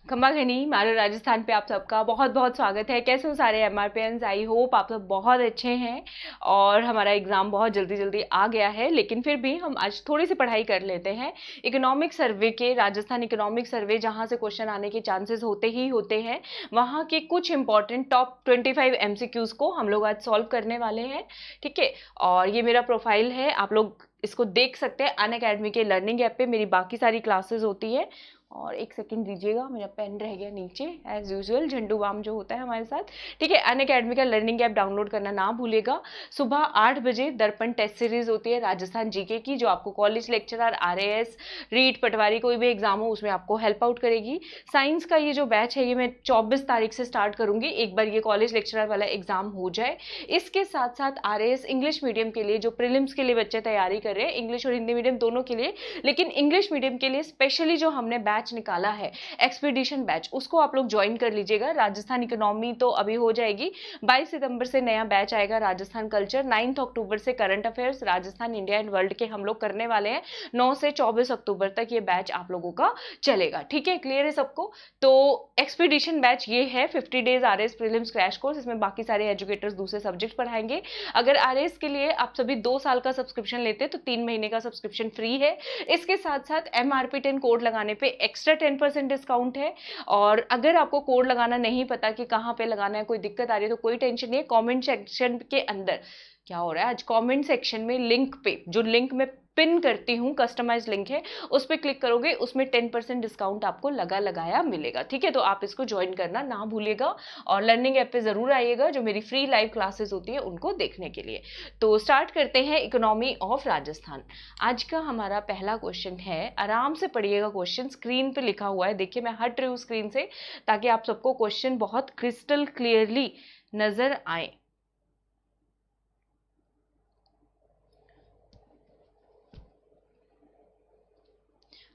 खम्मा घनी मारो राजस्थान पे आप सबका बहुत बहुत स्वागत है। कैसे हो सारे एमआरपीएंस? आई होप आप सब बहुत अच्छे हैं। और हमारा एग्जाम बहुत जल्दी जल्दी आ गया है, लेकिन फिर भी हम आज थोड़ी सी पढ़ाई कर लेते हैं इकोनॉमिक सर्वे के। राजस्थान इकोनॉमिक सर्वे जहां से क्वेश्चन आने के चांसेस होते ही होते हैं, वहां के कुछ इंपॉर्टेंट टॉप 25 एमसीक्यूज को हम लोग आज सॉल्व करने वाले हैं। ठीक है, और ये मेरा प्रोफाइल है, आप लोग इसको देख सकते हैं। अनअकैडमी के लर्निंग ऐप पे मेरी बाकी सारी क्लासेस होती है। और एक सेकंड दीजिएगा, मेरा पेन रह गया नीचे एज यूजुअल, झंडू बाम जो होता है हमारे साथ। ठीक है, अनअकैडमी का लर्निंग ऐप डाउनलोड करना ना भूलेगा। सुबह 8 बजे दर्पण टेस्ट सीरीज होती है राजस्थान जीके की, जो आपको कॉलेज लेक्चरर, आरएएस, रीट, पटवारी कोई भी एग्जाम हो उसमें आपको हेल्प आउट करेगी। साइंस का ये जो बैच है ये मैं 24 तारीख से स्टार्ट करूंगी, एक बार ये कॉलेज लेक्चरर वाला एग्जाम हो जाए। इसके साथ साथ आरएएस इंग्लिश मीडियम के लिए, जो प्रीलिम्स के लिए बच्चे तैयारी कर रहे हैं, इंग्लिश और हिंदी मीडियम दोनों के लिए, लेकिन इंग्लिश मीडियम के लिए स्पेशली जो हमने बैच निकाला है एक्सपीडिशन बैच, उसको आप लोग ज्वाइन कर लीजिएगा। राजस्थान इकोनॉमी तो अभी हो जाएगी, 22 सितंबर से नया बैच आएगा राजस्थान कल्चर, 9 अक्टूबर से current affairs, Rajasthan, India and world के हम लोग करने वाले हैं। 9 से 24 अक्टूबर तक ये बैच आप लोगों का चलेगा। ठीक है, क्लियर है सबको? तो एक्सपीडिशन बैच ये है 50 days RS prelims crash course, इसमें बाकी सारे एजुकेटर्स दूसरे सब्जेक्ट पढ़ाएंगे। अगर आरएस के लिए आप सभी 2 साल का सब्सक्रिप्शन लेते हैं तो 3 महीने का सब्सक्रिप्शन फ्री है। इसके साथ साथ MRP10 कोड लगाने पे एक्स्ट्रा 10% डिस्काउंट है। और अगर आपको कोड लगाना नहीं पता कि कहाँ पे लगाना है, कोई दिक्कत आ रही है, तो कोई टेंशन नहीं है। कमेंट सेक्शन के अंदर क्या हो रहा है आज, कमेंट सेक्शन में लिंक पे, जो लिंक में पिन करती हूँ, कस्टमाइज लिंक है, उस पर क्लिक करोगे, उसमें 10% डिस्काउंट आपको लगाया मिलेगा। ठीक है, तो आप इसको ज्वाइन करना ना भूलिएगा और लर्निंग ऐप पे जरूर आइएगा, जो मेरी फ्री लाइव क्लासेस होती है उनको देखने के लिए। तो स्टार्ट करते हैं इकोनॉमी ऑफ राजस्थान। आज का हमारा पहला क्वेश्चन है, आराम से पढ़िएगा, क्वेश्चन स्क्रीन पे लिखा हुआ है। देखिए मैं हट रही हूँ स्क्रीन से ताकि आप सबको क्वेश्चन बहुत क्रिस्टल क्लियरली नजर आए।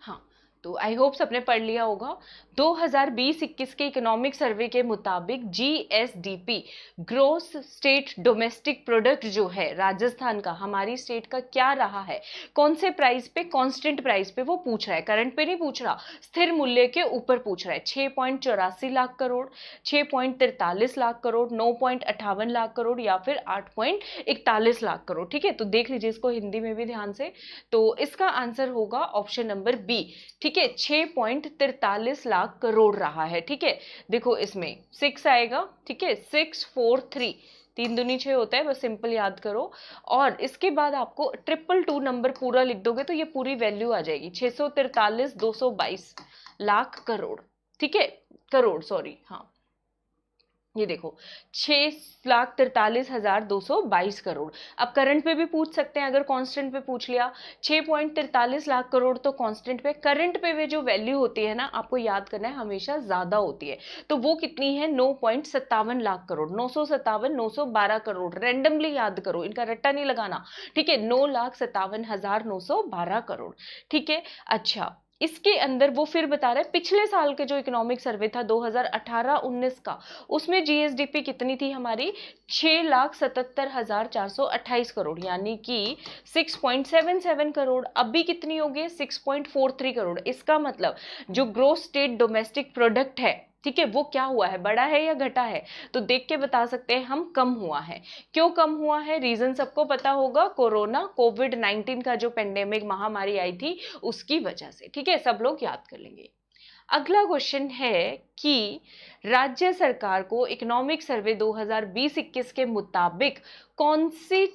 हाँ, तो आई होप सबने पढ़ लिया होगा। 2020-21 के इकोनॉमिक सर्वे के मुताबिक GSDP, gross state domestic product, जो है राजस्थान का, हमारी स्टेट का क्या रहा है, कौन से प्राइस पे, कांस्टेंट प्राइस पे वो पूछ रहा है, करंट पे नहीं पूछ रहा, स्थिर मूल्य के ऊपर पूछ रहा है। 6.84 लाख करोड़, 6.43 लाख करोड़, 9.58 लाख करोड़ या फिर 8.41 लाख करोड़। ठीक है, तो देख लीजिए इसको हिंदी में भी ध्यान से। तो इसका आंसर होगा ऑप्शन नंबर बी। ठीक है, 6.43 लाख करोड़ रहा है। ठीक है, देखो इसमें 6 आएगा। ठीक है, 643, 3 दूनी 6 होता है, बस सिंपल याद करो। और इसके बाद आपको 222 नंबर पूरा लिख दोगे तो ये पूरी वैल्यू आ जाएगी, 643,222 लाख करोड़। ठीक है, करोड़, सॉरी, हाँ ये देखो 6,43,222 करोड़। अब करंट पे भी पूछ सकते हैं, अगर कांस्टेंट पे पूछ लिया 6.43 लाख करोड़, तो कांस्टेंट पे, करंट पे वे जो वैल्यू होती है ना, आपको याद करना है, हमेशा ज्यादा होती है। तो वो कितनी है, 9.57 लाख करोड़, 957, 912 करोड़, रेंडमली याद करो, इनका रट्टा नहीं लगाना। ठीक है, 9,57,912 करोड़। ठीक है, अच्छा इसके अंदर वो फिर बता रहा है पिछले साल के जो इकोनॉमिक सर्वे था 2018-19 का, उसमें जीएसडीपी कितनी थी हमारी, 6,77,428 करोड़, यानी कि 6.77 करोड़। अभी कितनी हो गई, 6.43 करोड़। इसका मतलब जो ग्रोस स्टेट डोमेस्टिक प्रोडक्ट है, ठीक है, वो क्या हुआ है, बढ़ा है या घटा है? तो देख के बता सकते हैं हम, कम हुआ है। क्यों कम हुआ है, रीजन सबको पता होगा, कोरोना, कोविड-19 का जो पेंडेमिक महामारी आई थी उसकी वजह से। ठीक है, सब लोग याद कर लेंगे। अगला क्वेश्चन है कि राज्य सरकार को इकोनॉमिक सर्वे 2020-21 के मुताबिक कौन सी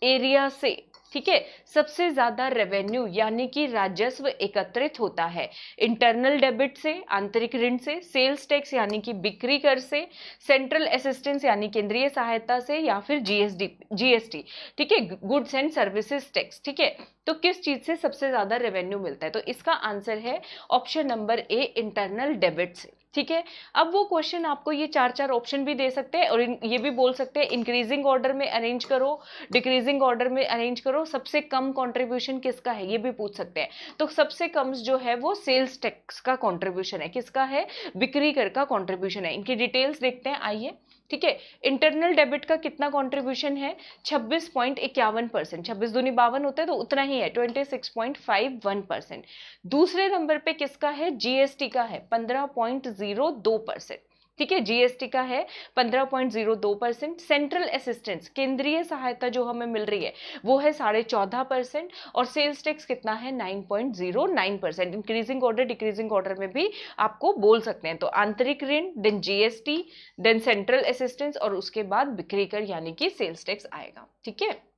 एरिया से, ठीक है, सबसे ज्यादा रेवेन्यू यानी कि राजस्व एकत्रित होता है? इंटरनल डेबिट से, आंतरिक ऋण से, सेल्स टैक्स यानी कि बिक्री कर से, सेंट्रल असिस्टेंस यानी केंद्रीय सहायता से, या फिर जीएसटी। ठीक है, गुड्स एंड सर्विसेज टैक्स। ठीक है, तो किस चीज से सबसे ज्यादा रेवेन्यू मिलता है? तो इसका आंसर है option number A, internal debit से। ठीक है, अब वो क्वेश्चन आपको ये 4 ऑप्शन भी दे सकते हैं और ये भी बोल सकते हैं इंक्रीजिंग ऑर्डर में अरेंज करो, डिक्रीजिंग ऑर्डर में अरेंज करो, सबसे कम कंट्रीब्यूशन किसका है, ये भी पूछ सकते हैं। तो सबसे कम जो है वो सेल्स टैक्स का कंट्रीब्यूशन है। किसका है, बिक्री कर का कंट्रीब्यूशन है। इनकी डिटेल्स देखते हैं, आइए। ठीक है। इंटरनल डेबिट का कितना कंट्रीब्यूशन है? 26.51%। 26 दूनी 52 होता है तो उतना ही है, 26.51%। दूसरे नंबर पे किसका है? जीएसटी का है 15.02%। ठीक है, जीएसटी का है 15.02%। सेंट्रल असिस्टेंस, केंद्रीय सहायता जो हमें मिल रही है वो है 14.5%। और सेल्स टैक्स कितना है? 9.09%। इंक्रीजिंग ऑर्डर डिक्रीजिंग ऑर्डर में भी आपको बोल सकते हैं। तो आंतरिक ऋण, then GST, then central assistance और उसके बाद बिक्री कर यानी कि सेल्स टैक्स आएगा। ठीक है।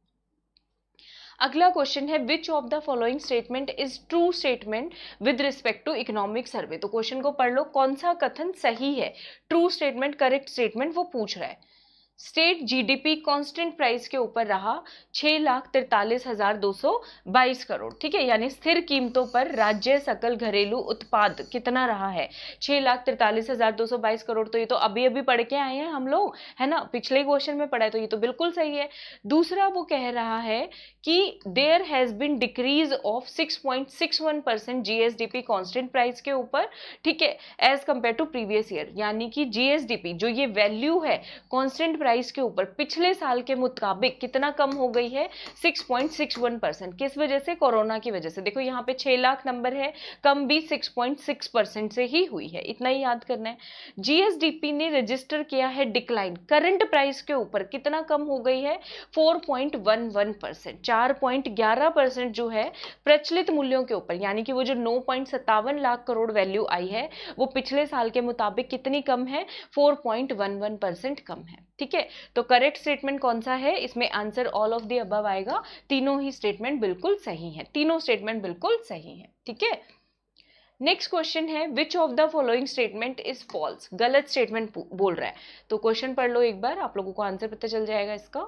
अगला क्वेश्चन है which of the following statement is true statement with respect to economic survey. तो क्वेश्चन को पढ़ लो, कौन सा कथन सही है, ट्रू स्टेटमेंट, करेक्ट स्टेटमेंट वो पूछ रहा है। स्टेट जीडीपी कांस्टेंट प्राइस के ऊपर रहा 6,43,222 करोड़। ठीक है, यानी स्थिर कीमतों पर राज्य सकल घरेलू उत्पाद कितना रहा है? 6,43,222 करोड़। तो ये तो अभी अभी पढ़ के आए हैं हम लोग, है ना, पिछले क्वेश्चन में पढ़ा है, तो ये तो बिल्कुल सही है। दूसरा वो कह रहा है कि there has been decrease of 6.61% GSDP constant price के ऊपर, ठीक है, as compared to previous year. यानी कि जीएसडीपी जो ये वैल्यू है कांस्टेंट प्राइस के ऊपर पिछले साल के मुताबिक कितना कम हो गई है? 6.61%। किस वजह से? कोरोना की वजह से। देखो यहाँ पे 6 लाख नंबर है, कम भी 6.6% से ही हुई है, इतना ही याद करना है। जीएसडीपी ने रजिस्टर किया है डिक्लाइन करंट प्राइस के ऊपर, कितना कम हो गई है? 4.11%। 4.11% जो है प्रचलित मूल्यों के ऊपर, यानी कि वो जो 9.57 लाख करोड़ वैल्यू आई है वो पिछले साल के मुताबिक कितनी कम है? 4.11% कम है। ठीक है, तो करेक्ट स्टेटमेंट कौन सा है? इसमें answer all of the above आएगा। तीनों ही स्टेटमेंट बिल्कुल सही है, तीनों स्टेटमेंट बिल्कुल सही है। ठीक है। नेक्स्ट क्वेश्चन है which of the following statement is false. गलत स्टेटमेंट बोल रहा है। तो क्वेश्चन पढ़ लो एक बार, आप लोगों को आंसर पता चल जाएगा इसका।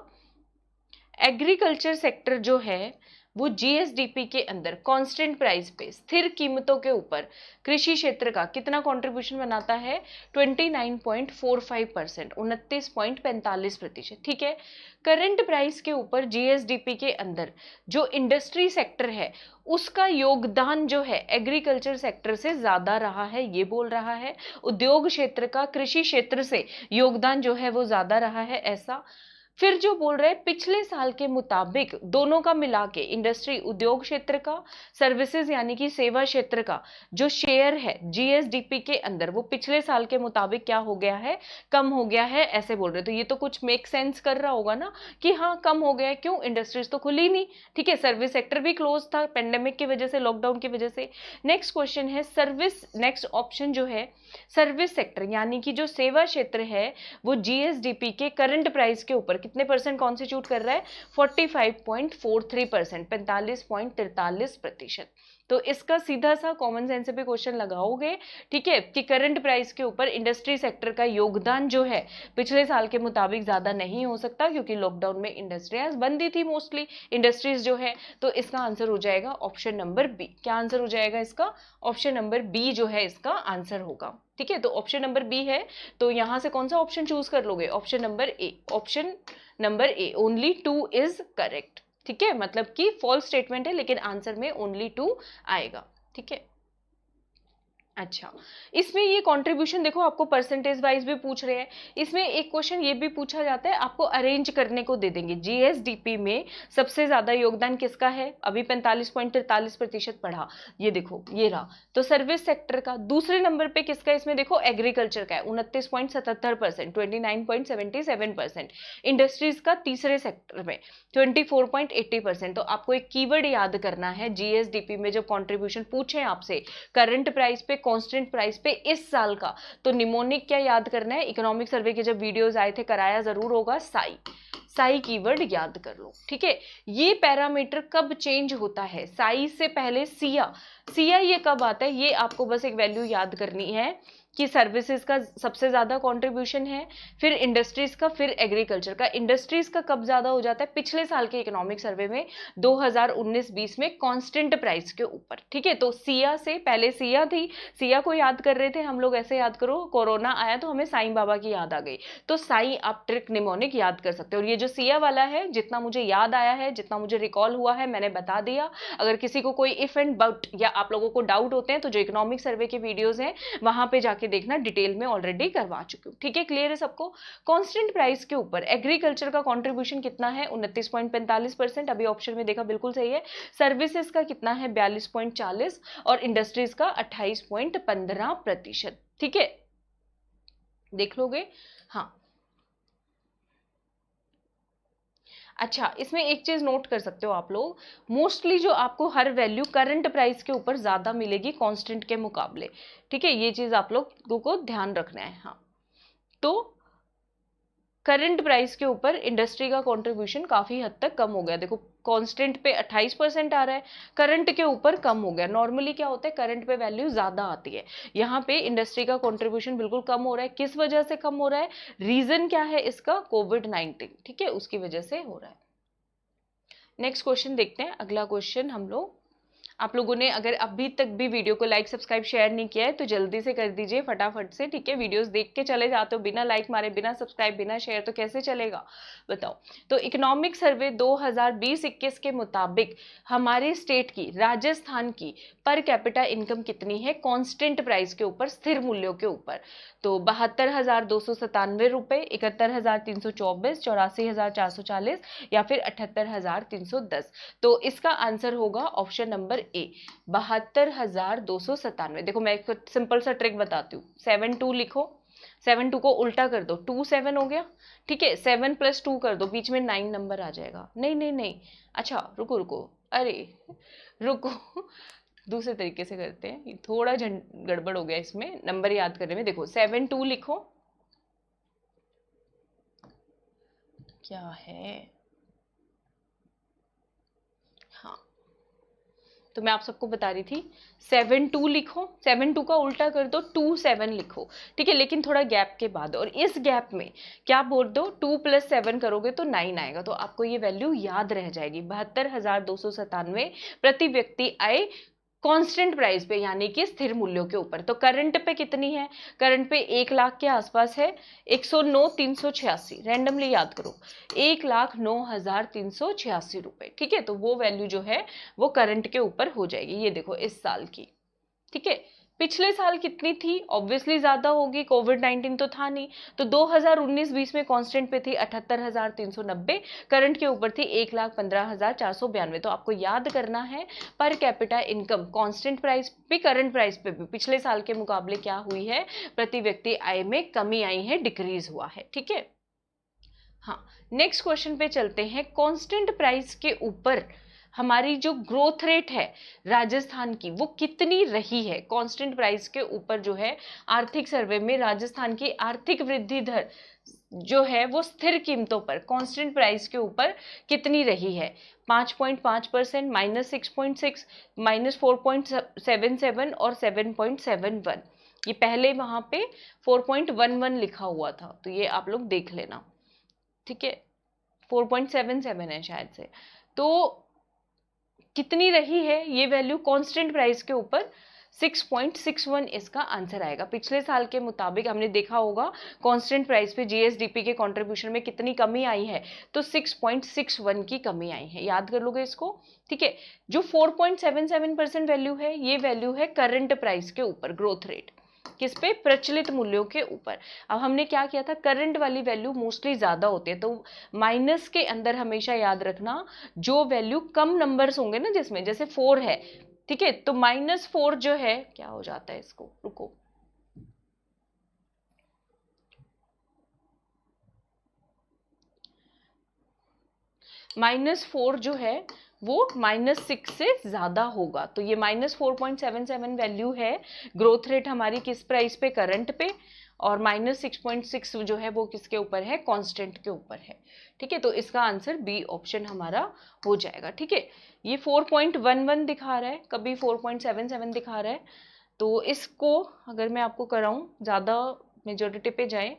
एग्रीकल्चर सेक्टर जो है वो जीएसडीपी के अंदर कांस्टेंट प्राइस पे स्थिर कीमतों के ऊपर कृषि क्षेत्र का कितना कंट्रीब्यूशन बनाता है? 29.45%, 29.45%। ठीक है। करंट प्राइस के ऊपर जीएसडीपी के अंदर जो इंडस्ट्री सेक्टर है उसका योगदान जो है एग्रीकल्चर सेक्टर से ज्यादा रहा है, ये बोल रहा है। उद्योग क्षेत्र का कृषि क्षेत्र से योगदान जो है वो ज्यादा रहा है, ऐसा। फिर जो बोल रहे हैं पिछले साल के मुताबिक दोनों का मिला के इंडस्ट्री उद्योग क्षेत्र का, सर्विसेज यानी कि सेवा क्षेत्र का जो शेयर है जीएसडीपी के अंदर वो पिछले साल के मुताबिक क्या हो गया है? कम हो गया है, ऐसे बोल रहे। तो ये तो कुछ मेक सेंस कर रहा होगा ना कि हाँ कम हो गया है। क्यों? इंडस्ट्रीज तो खुली नहीं, ठीक है, सर्विस सेक्टर भी क्लोज था पेंडेमिक की वजह से, लॉकडाउन की वजह से। नेक्स्ट क्वेश्चन है सर्विस, नेक्स्ट ऑप्शन जो है सर्विस सेक्टर यानी कि जो सेवा क्षेत्र है वो जीएसडीपी के करंट प्राइस के ऊपर कितने परसेंट कॉन्स्टिट्यूट कर रहा है? 45.43%, 45.43%। तो इसका सीधा सा कॉमन सेंस से भी क्वेश्चन लगाओगे, ठीक है, कि करंट प्राइस के ऊपर इंडस्ट्री सेक्टर का योगदान जो है पिछले साल के मुताबिक ज्यादा नहीं हो सकता क्योंकि लॉकडाउन में इंडस्ट्रियां बंदी थी मोस्टली इंडस्ट्रीज जो है। तो इसका आंसर हो जाएगा ऑप्शन नंबर बी। क्या आंसर हो जाएगा इसका? ऑप्शन नंबर बी जो है इसका आंसर होगा। ठीक है, तो ऑप्शन नंबर बी है, तो यहां से कौन सा ऑप्शन चूज कर लोगे? Option number A. Option number A, only 2 is correct. ठीक है, मतलब कि फॉल्स स्टेटमेंट है लेकिन आंसर में ओनली 2 आएगा। ठीक है। अच्छा, इसमें ये कंट्रीब्यूशन देखो आपको परसेंटेज वाइज भी पूछ रहे हैं। इसमें एक क्वेश्चन ये भी पूछा जाता है, आपको अरेंज करने को दे देंगे जीएसडीपी में सबसे ज्यादा योगदान किसका है? अभी 45.43% पढ़ा, ये देखो ये रहा। तो सर्विस सेक्टर का। दूसरे नंबर पे किसका? इसमें देखो एग्रीकल्चर का है 29.77%, 29.77%। इंडस्ट्रीज का तीसरे सेक्टर में 24.80%। तो आपको एक कीवर्ड याद करना है जीएसडीपी में जब कॉन्ट्रीब्यूशन पूछे आपसे करंट प्राइस पे, कांस्टेंट प्राइस पे इस साल का, तो निमोनिक क्या याद करना है? इकोनॉमिक सर्वे के जब वीडियोस आए थे कराया जरूर होगा, साई। साई कीवर्ड याद कर लो। ठीक है, ये पैरामीटर कब चेंज होता है? साई से पहले सिया। सिया ये कब आता है? ये आपको बस एक वैल्यू याद करनी है कि सर्विसेज का सबसे ज्यादा कंट्रीब्यूशन है, फिर इंडस्ट्रीज का, फिर एग्रीकल्चर का। इंडस्ट्रीज का कब ज्यादा हो जाता है? पिछले साल के इकोनॉमिक सर्वे में 2019-20 में कांस्टेंट प्राइस के ऊपर। ठीक है, तो सिया से पहले सिया थी, सिया को याद कर रहे थे हम लोग, ऐसे याद करो, कोरोना आया तो हमें साईं बाबा की याद आ गई, तो साई आप ट्रिक निमोनिक याद कर सकते हो। और ये जो सिया वाला है, जितना मुझे याद आया है, जितना मुझे रिकॉल हुआ है, मैंने बता दिया। अगर किसी को कोई इफ एंड बट या आप लोगों को डाउट होते हैं तो जो इकोनॉमिक सर्वे के वीडियोज हैं वहां पे जाके जाके देखना, डिटेल में ऑलरेडी करवा चुकी हूँ। ठीक है, क्लियर है सबको। कांस्टेंट प्राइस के ऊपर एग्रीकल्चर का कंट्रीब्यूशन कितना है? 29.45%, अभी ऑप्शन में देखा, बिल्कुल सही है। सर्विसेज का कितना है? 42.40, और इंडस्ट्रीज का 28.15%। ठीक है, देख लोगे। हाँ, अच्छा, इसमें एक चीज नोट कर सकते हो आप लोग, मोस्टली जो आपको हर वैल्यू करंट प्राइस के ऊपर ज्यादा मिलेगी कांस्टेंट के मुकाबले। ठीक है, ये चीज आप लोगों को ध्यान रखना है। हाँ, तो करंट प्राइस के ऊपर इंडस्ट्री का कंट्रीब्यूशन काफी हद तक कम हो गया। देखो, कांस्टेंट पे 28% आ रहा है, करंट के ऊपर कम हो गया। नॉर्मली क्या होता है, करंट पे वैल्यू ज्यादा आती है, यहाँ पे इंडस्ट्री का कंट्रीब्यूशन बिल्कुल कम हो रहा है। किस वजह से कम हो रहा है? रीजन क्या है इसका? कोविड-19। ठीक है, उसकी वजह से हो रहा है। नेक्स्ट क्वेश्चन देखते हैं। अगला क्वेश्चन हम लोग, आप लोगों ने अगर अभी तक भी वीडियो को लाइक सब्सक्राइब शेयर नहीं किया है तो जल्दी से कर दीजिए फटाफट से। ठीक है, वीडियोस देख के चले जाते हो बिना लाइक मारे, बिना सब्सक्राइब, बिना शेयर, तो कैसे चलेगा बताओ। तो इकोनॉमिक सर्वे 2020-21 के मुताबिक हमारे स्टेट की, राजस्थान की पर कैपिटा इनकम कितनी है कांस्टेंट प्राइस के ऊपर, स्थिर मूल्यों के ऊपर? तो 72,297 रुपए, 71,324, 84,440 या फिर 78,310। तो इसका आंसर होगा ऑप्शन नंबर ए, 72,297। देखो, मैं एक सिंपल सा ट्रिक बताती हूँ, 7 2 लिखो, 7 2 को उल्टा कर दो, 2 7 हो गया। ठीक है, 7 + 2 कर दो, बीच में 9 नंबर आ जाएगा। नहीं नहीं नहीं, अच्छा रुको रुको, अरे रुको, दूसरे तरीके से करते हैं, थोड़ा गड़बड़ हो गया इसमें नंबर याद करने में। देखो, 7 2 लिखो, क्या है, हाँ, तो मैं आप सबको बता रही थी 7 2 लिखो, 7 2 का उल्टा कर दो, 2 7 लिखो। ठीक है, लेकिन थोड़ा गैप के बाद, और इस गैप में क्या बोल दो, 2 + 7 करोगे तो 9 आएगा, तो आपको ये वैल्यू याद रह जाएगी। 72,297 प्रति व्यक्ति आए कांस्टेंट प्राइस पे, यानी कि स्थिर मूल्यों के ऊपर। तो करंट पे कितनी है? करंट पे 1 लाख के आसपास है, 109,386, रैंडमली याद करो, 1,09,386 रुपए। ठीक है, तो वो वैल्यू जो है वो करंट के ऊपर हो जाएगी। ये देखो, इस साल की। ठीक है, पिछले साल कितनी थी? ऑब्वियसली ज्यादा होगी, कोविड-19 तो था नहीं। तो 2019-20 में कांस्टेंट पे थी 78,390, करंट के ऊपर थी 1,15,492। तो आपको याद करना है per capita income constant price पे, करंट प्राइस पे भी पिछले साल के मुकाबले क्या हुई है, प्रति व्यक्ति आय में कमी आई है, डिक्रीज हुआ है। ठीक है, हाँ, नेक्स्ट क्वेश्चन पे चलते हैं। कांस्टेंट प्राइस के ऊपर हमारी जो ग्रोथ रेट है राजस्थान की, वो कितनी रही है? कांस्टेंट प्राइस के ऊपर जो है आर्थिक सर्वे में राजस्थान की आर्थिक वृद्धि दर जो है वो स्थिर कीमतों पर कांस्टेंट प्राइस के ऊपर कितनी रही है? 5.5%, -6.6, -4.77 और 7.71। ये पहले वहां पे 4.11 लिखा हुआ था, तो ये आप लोग देख लेना। ठीक है, 4.77 है शायद से। तो कितनी रही है ये वैल्यू कांस्टेंट प्राइस के ऊपर? 6.61 इसका आंसर आएगा। पिछले साल के मुताबिक हमने देखा होगा कांस्टेंट प्राइस पे जीएसडीपी के कंट्रीब्यूशन में कितनी कमी आई है, तो 6.61 की कमी आई है, याद कर लोगे इसको। ठीक है, जो 4.77% वैल्यू है, ये वैल्यू है करंट प्राइस के ऊपर, ग्रोथ रेट किस पे? प्रचलित मूल्यों के ऊपर। अब हमने क्या किया था, करंट वाली वैल्यू मोस्टली ज्यादा होती है, तो माइनस के अंदर हमेशा याद रखना जो वैल्यू कम नंबर्स होंगे ना, जिसमें जैसे 4 है, ठीक है, तो -4 जो है, क्या हो जाता है इसको, रुको, -4 जो है वो -6 से ज्यादा होगा, तो ये -4.77 वैल्यू है ग्रोथ रेट हमारी किस प्राइस पे? करंट पे। और -6.6 जो है वो किसके ऊपर है? कांस्टेंट के ऊपर है। ठीक है, तो इसका आंसर बी ऑप्शन हमारा हो जाएगा। ठीक है, ये 4.11 दिखा रहा है, कभी 4.77 दिखा रहा है, तो इसको अगर मैं आपको कराऊं, ज्यादा मेजोरिटी पे जाए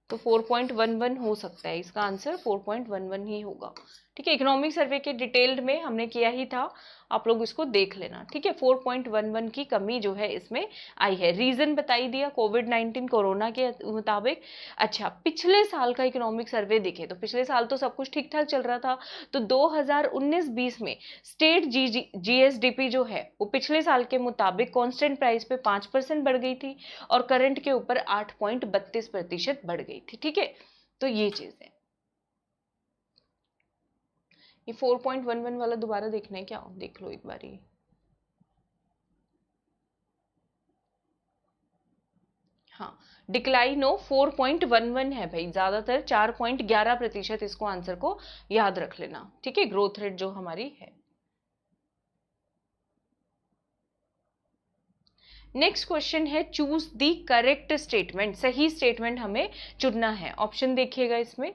तो 4.11 हो सकता है, इसका आंसर 4.11 ही होगा। ठीक है, इकोनॉमिक सर्वे के डिटेल्ड में हमने किया ही था, आप लोग इसको देख लेना। ठीक है, 4.11 की कमी जो है इसमें आई है। रीजन बताई दिया कोविड-19 कोरोना के मुताबिक। अच्छा, पिछले साल का इकोनॉमिक सर्वे देखें तो पिछले साल तो सब कुछ ठीक ठाक चल रहा था, तो 2019-20 में स्टेट जीएसडीपी जो है वो पिछले साल के मुताबिक कांस्टेंट प्राइस पे 5% बढ़ गई थी और करंट के ऊपर 8.32% बढ़ गई थी। ठीक है, तो ये चीज है। ये 4.11 वाला दोबारा देखना है क्या? देख लो एक बारी। हाँ, डिक्लाइन ऑफ 4.11 है भाई, ज्यादातर 4.11% इसको आंसर को याद रख लेना। ठीक है, ग्रोथ रेट जो हमारी है। नेक्स्ट क्वेश्चन है, चूज द करेक्ट स्टेटमेंट। सही स्टेटमेंट हमें चुनना है। ऑप्शन देखिएगा इसमें।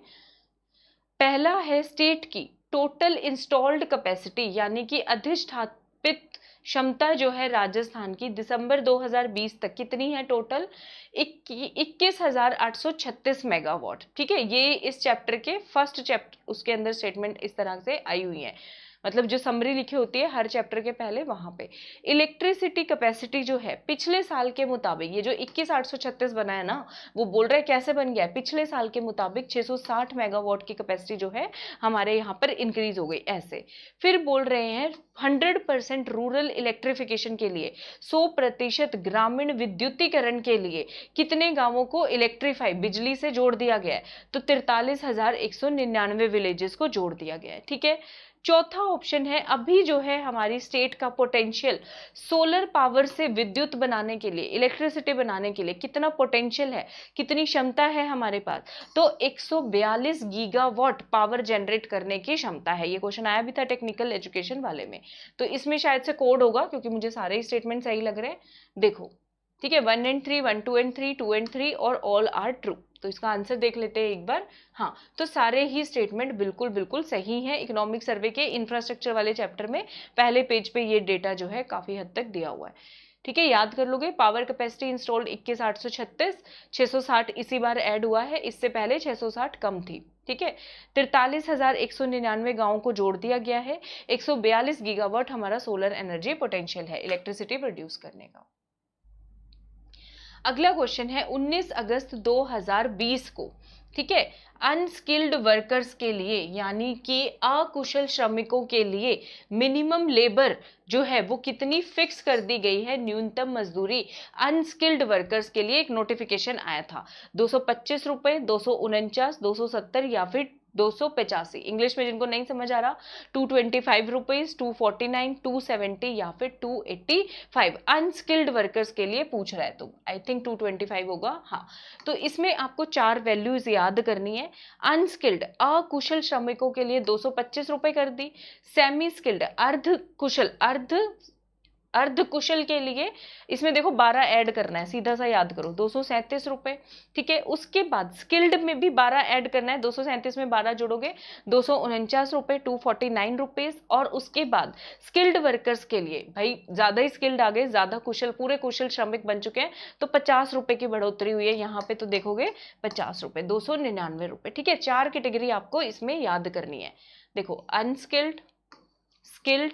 पहला है स्टेट की टोटल इंस्टॉल्ड कैपेसिटी यानी कि अधिष्ठापित क्षमता जो है राजस्थान की दिसंबर 2020 तक कितनी है? Total 21,836 megawatt. ठीक है, ये इस चैप्टर के फर्स्ट चैप्टर उसके अंदर स्टेटमेंट इस तरह से आई हुई है, मतलब जो समरी लिखी होती है हर चैप्टर के पहले वहां पे। इलेक्ट्रिसिटी कैपेसिटी जो है पिछले साल के मुताबिक, ये जो 21,836 बना है ना, वो बोल रहा है कैसे बन गया है, पिछले साल के मुताबिक 660 मेगावाट की कैपेसिटी जो है हमारे यहाँ पर इंक्रीज हो गई ऐसे। फिर बोल रहे हैं 100% रूरल इलेक्ट्रिफिकेशन के लिए, 100% ग्रामीण विद्युतीकरण के लिए कितने गांवों को इलेक्ट्रीफाई बिजली से जोड़ दिया गया है? तो 43,199 विलेजेस को जोड़ दिया गया है। ठीक है, चौथा ऑप्शन है, अभी जो है हमारी स्टेट का पोटेंशियल सोलर पावर से विद्युत बनाने के लिए, इलेक्ट्रिसिटी बनाने के लिए कितना पोटेंशियल है, कितनी क्षमता है हमारे पास? तो 142 गीगावाट पावर जनरेट करने की क्षमता है। ये क्वेश्चन आया भी था टेक्निकल एजुकेशन वाले में, तो इसमें शायद से कोड होगा क्योंकि मुझे सारे स्टेटमेंट सही लग रहे हैं। देखो, ठीक है, 1 and 3, 1, 2 and 3, 2 and 3 और ऑल आर ट्रू। तो इसका आंसर देख लेते हैं एक बार। हाँ, तो सारे ही स्टेटमेंट बिल्कुल बिल्कुल सही हैं। इकोनॉमिक सर्वे के इंफ्रास्ट्रक्चर वाले चैप्टर में पहले पेज पे ये डेटा जो है काफी हद तक दिया हुआ है। ठीक है, याद कर लोगे। पावर कैपेसिटी इंस्टॉल्ड 21,836, 660 इसी बार ऐड हुआ है, इससे पहले 660 कम थी। ठीक है, 43,199 गांवों को जोड़ दिया गया है। 142 गीगावाट हमारा सोलर एनर्जी पोटेंशियल है इलेक्ट्रिसिटी प्रोड्यूस करने का। अगला क्वेश्चन है 19 अगस्त 2020 को, ठीक है, अनस्किल्ड वर्कर्स के लिए यानी कि अकुशल श्रमिकों के लिए मिनिमम लेबर जो है वो कितनी फिक्स कर दी गई है? न्यूनतम मजदूरी अनस्किल्ड वर्कर्स के लिए एक नोटिफिकेशन आया था, 225 रुपए, 249, 270 या फिर 285। इंग्लिश में जिनको नहीं समझ आ रहा, 225 रुपीज, 249, 270 या फिर 285। अनस्किल्ड वर्कर्स के लिए पूछ रहा है, तो आई थिंक 225 होगा। हाँ, तो इसमें आपको 4 वैल्यूज याद करनी है। अनस्किल्ड अकुशल श्रमिकों के लिए 225 रुपए कर दी। सेमी स्किल्ड अर्ध कुशल के लिए इसमें देखो 12 ऐड करना है, सीधा सा याद करो, 237 रुपए। ठीक है, उसके बाद स्किल्ड में भी 12 ऐड करना है, 237 में 12 जोड़ोगे 249 रुपए, 249 रुपीज। और उसके बाद स्किल्ड वर्कर्स के लिए भाई ज्यादा ही स्किल्ड आ गए, ज्यादा कुशल, पूरे कुशल श्रमिक बन चुके हैं, तो 50 रुपए की बढ़ोतरी हुई है। यहाँ पे तो देखोगे 50 रुपए, 299 रुपए। ठीक है, 4 कैटेगरी आपको इसमें याद करनी है। देखो, अनस्किल्ड, स्किल्ड,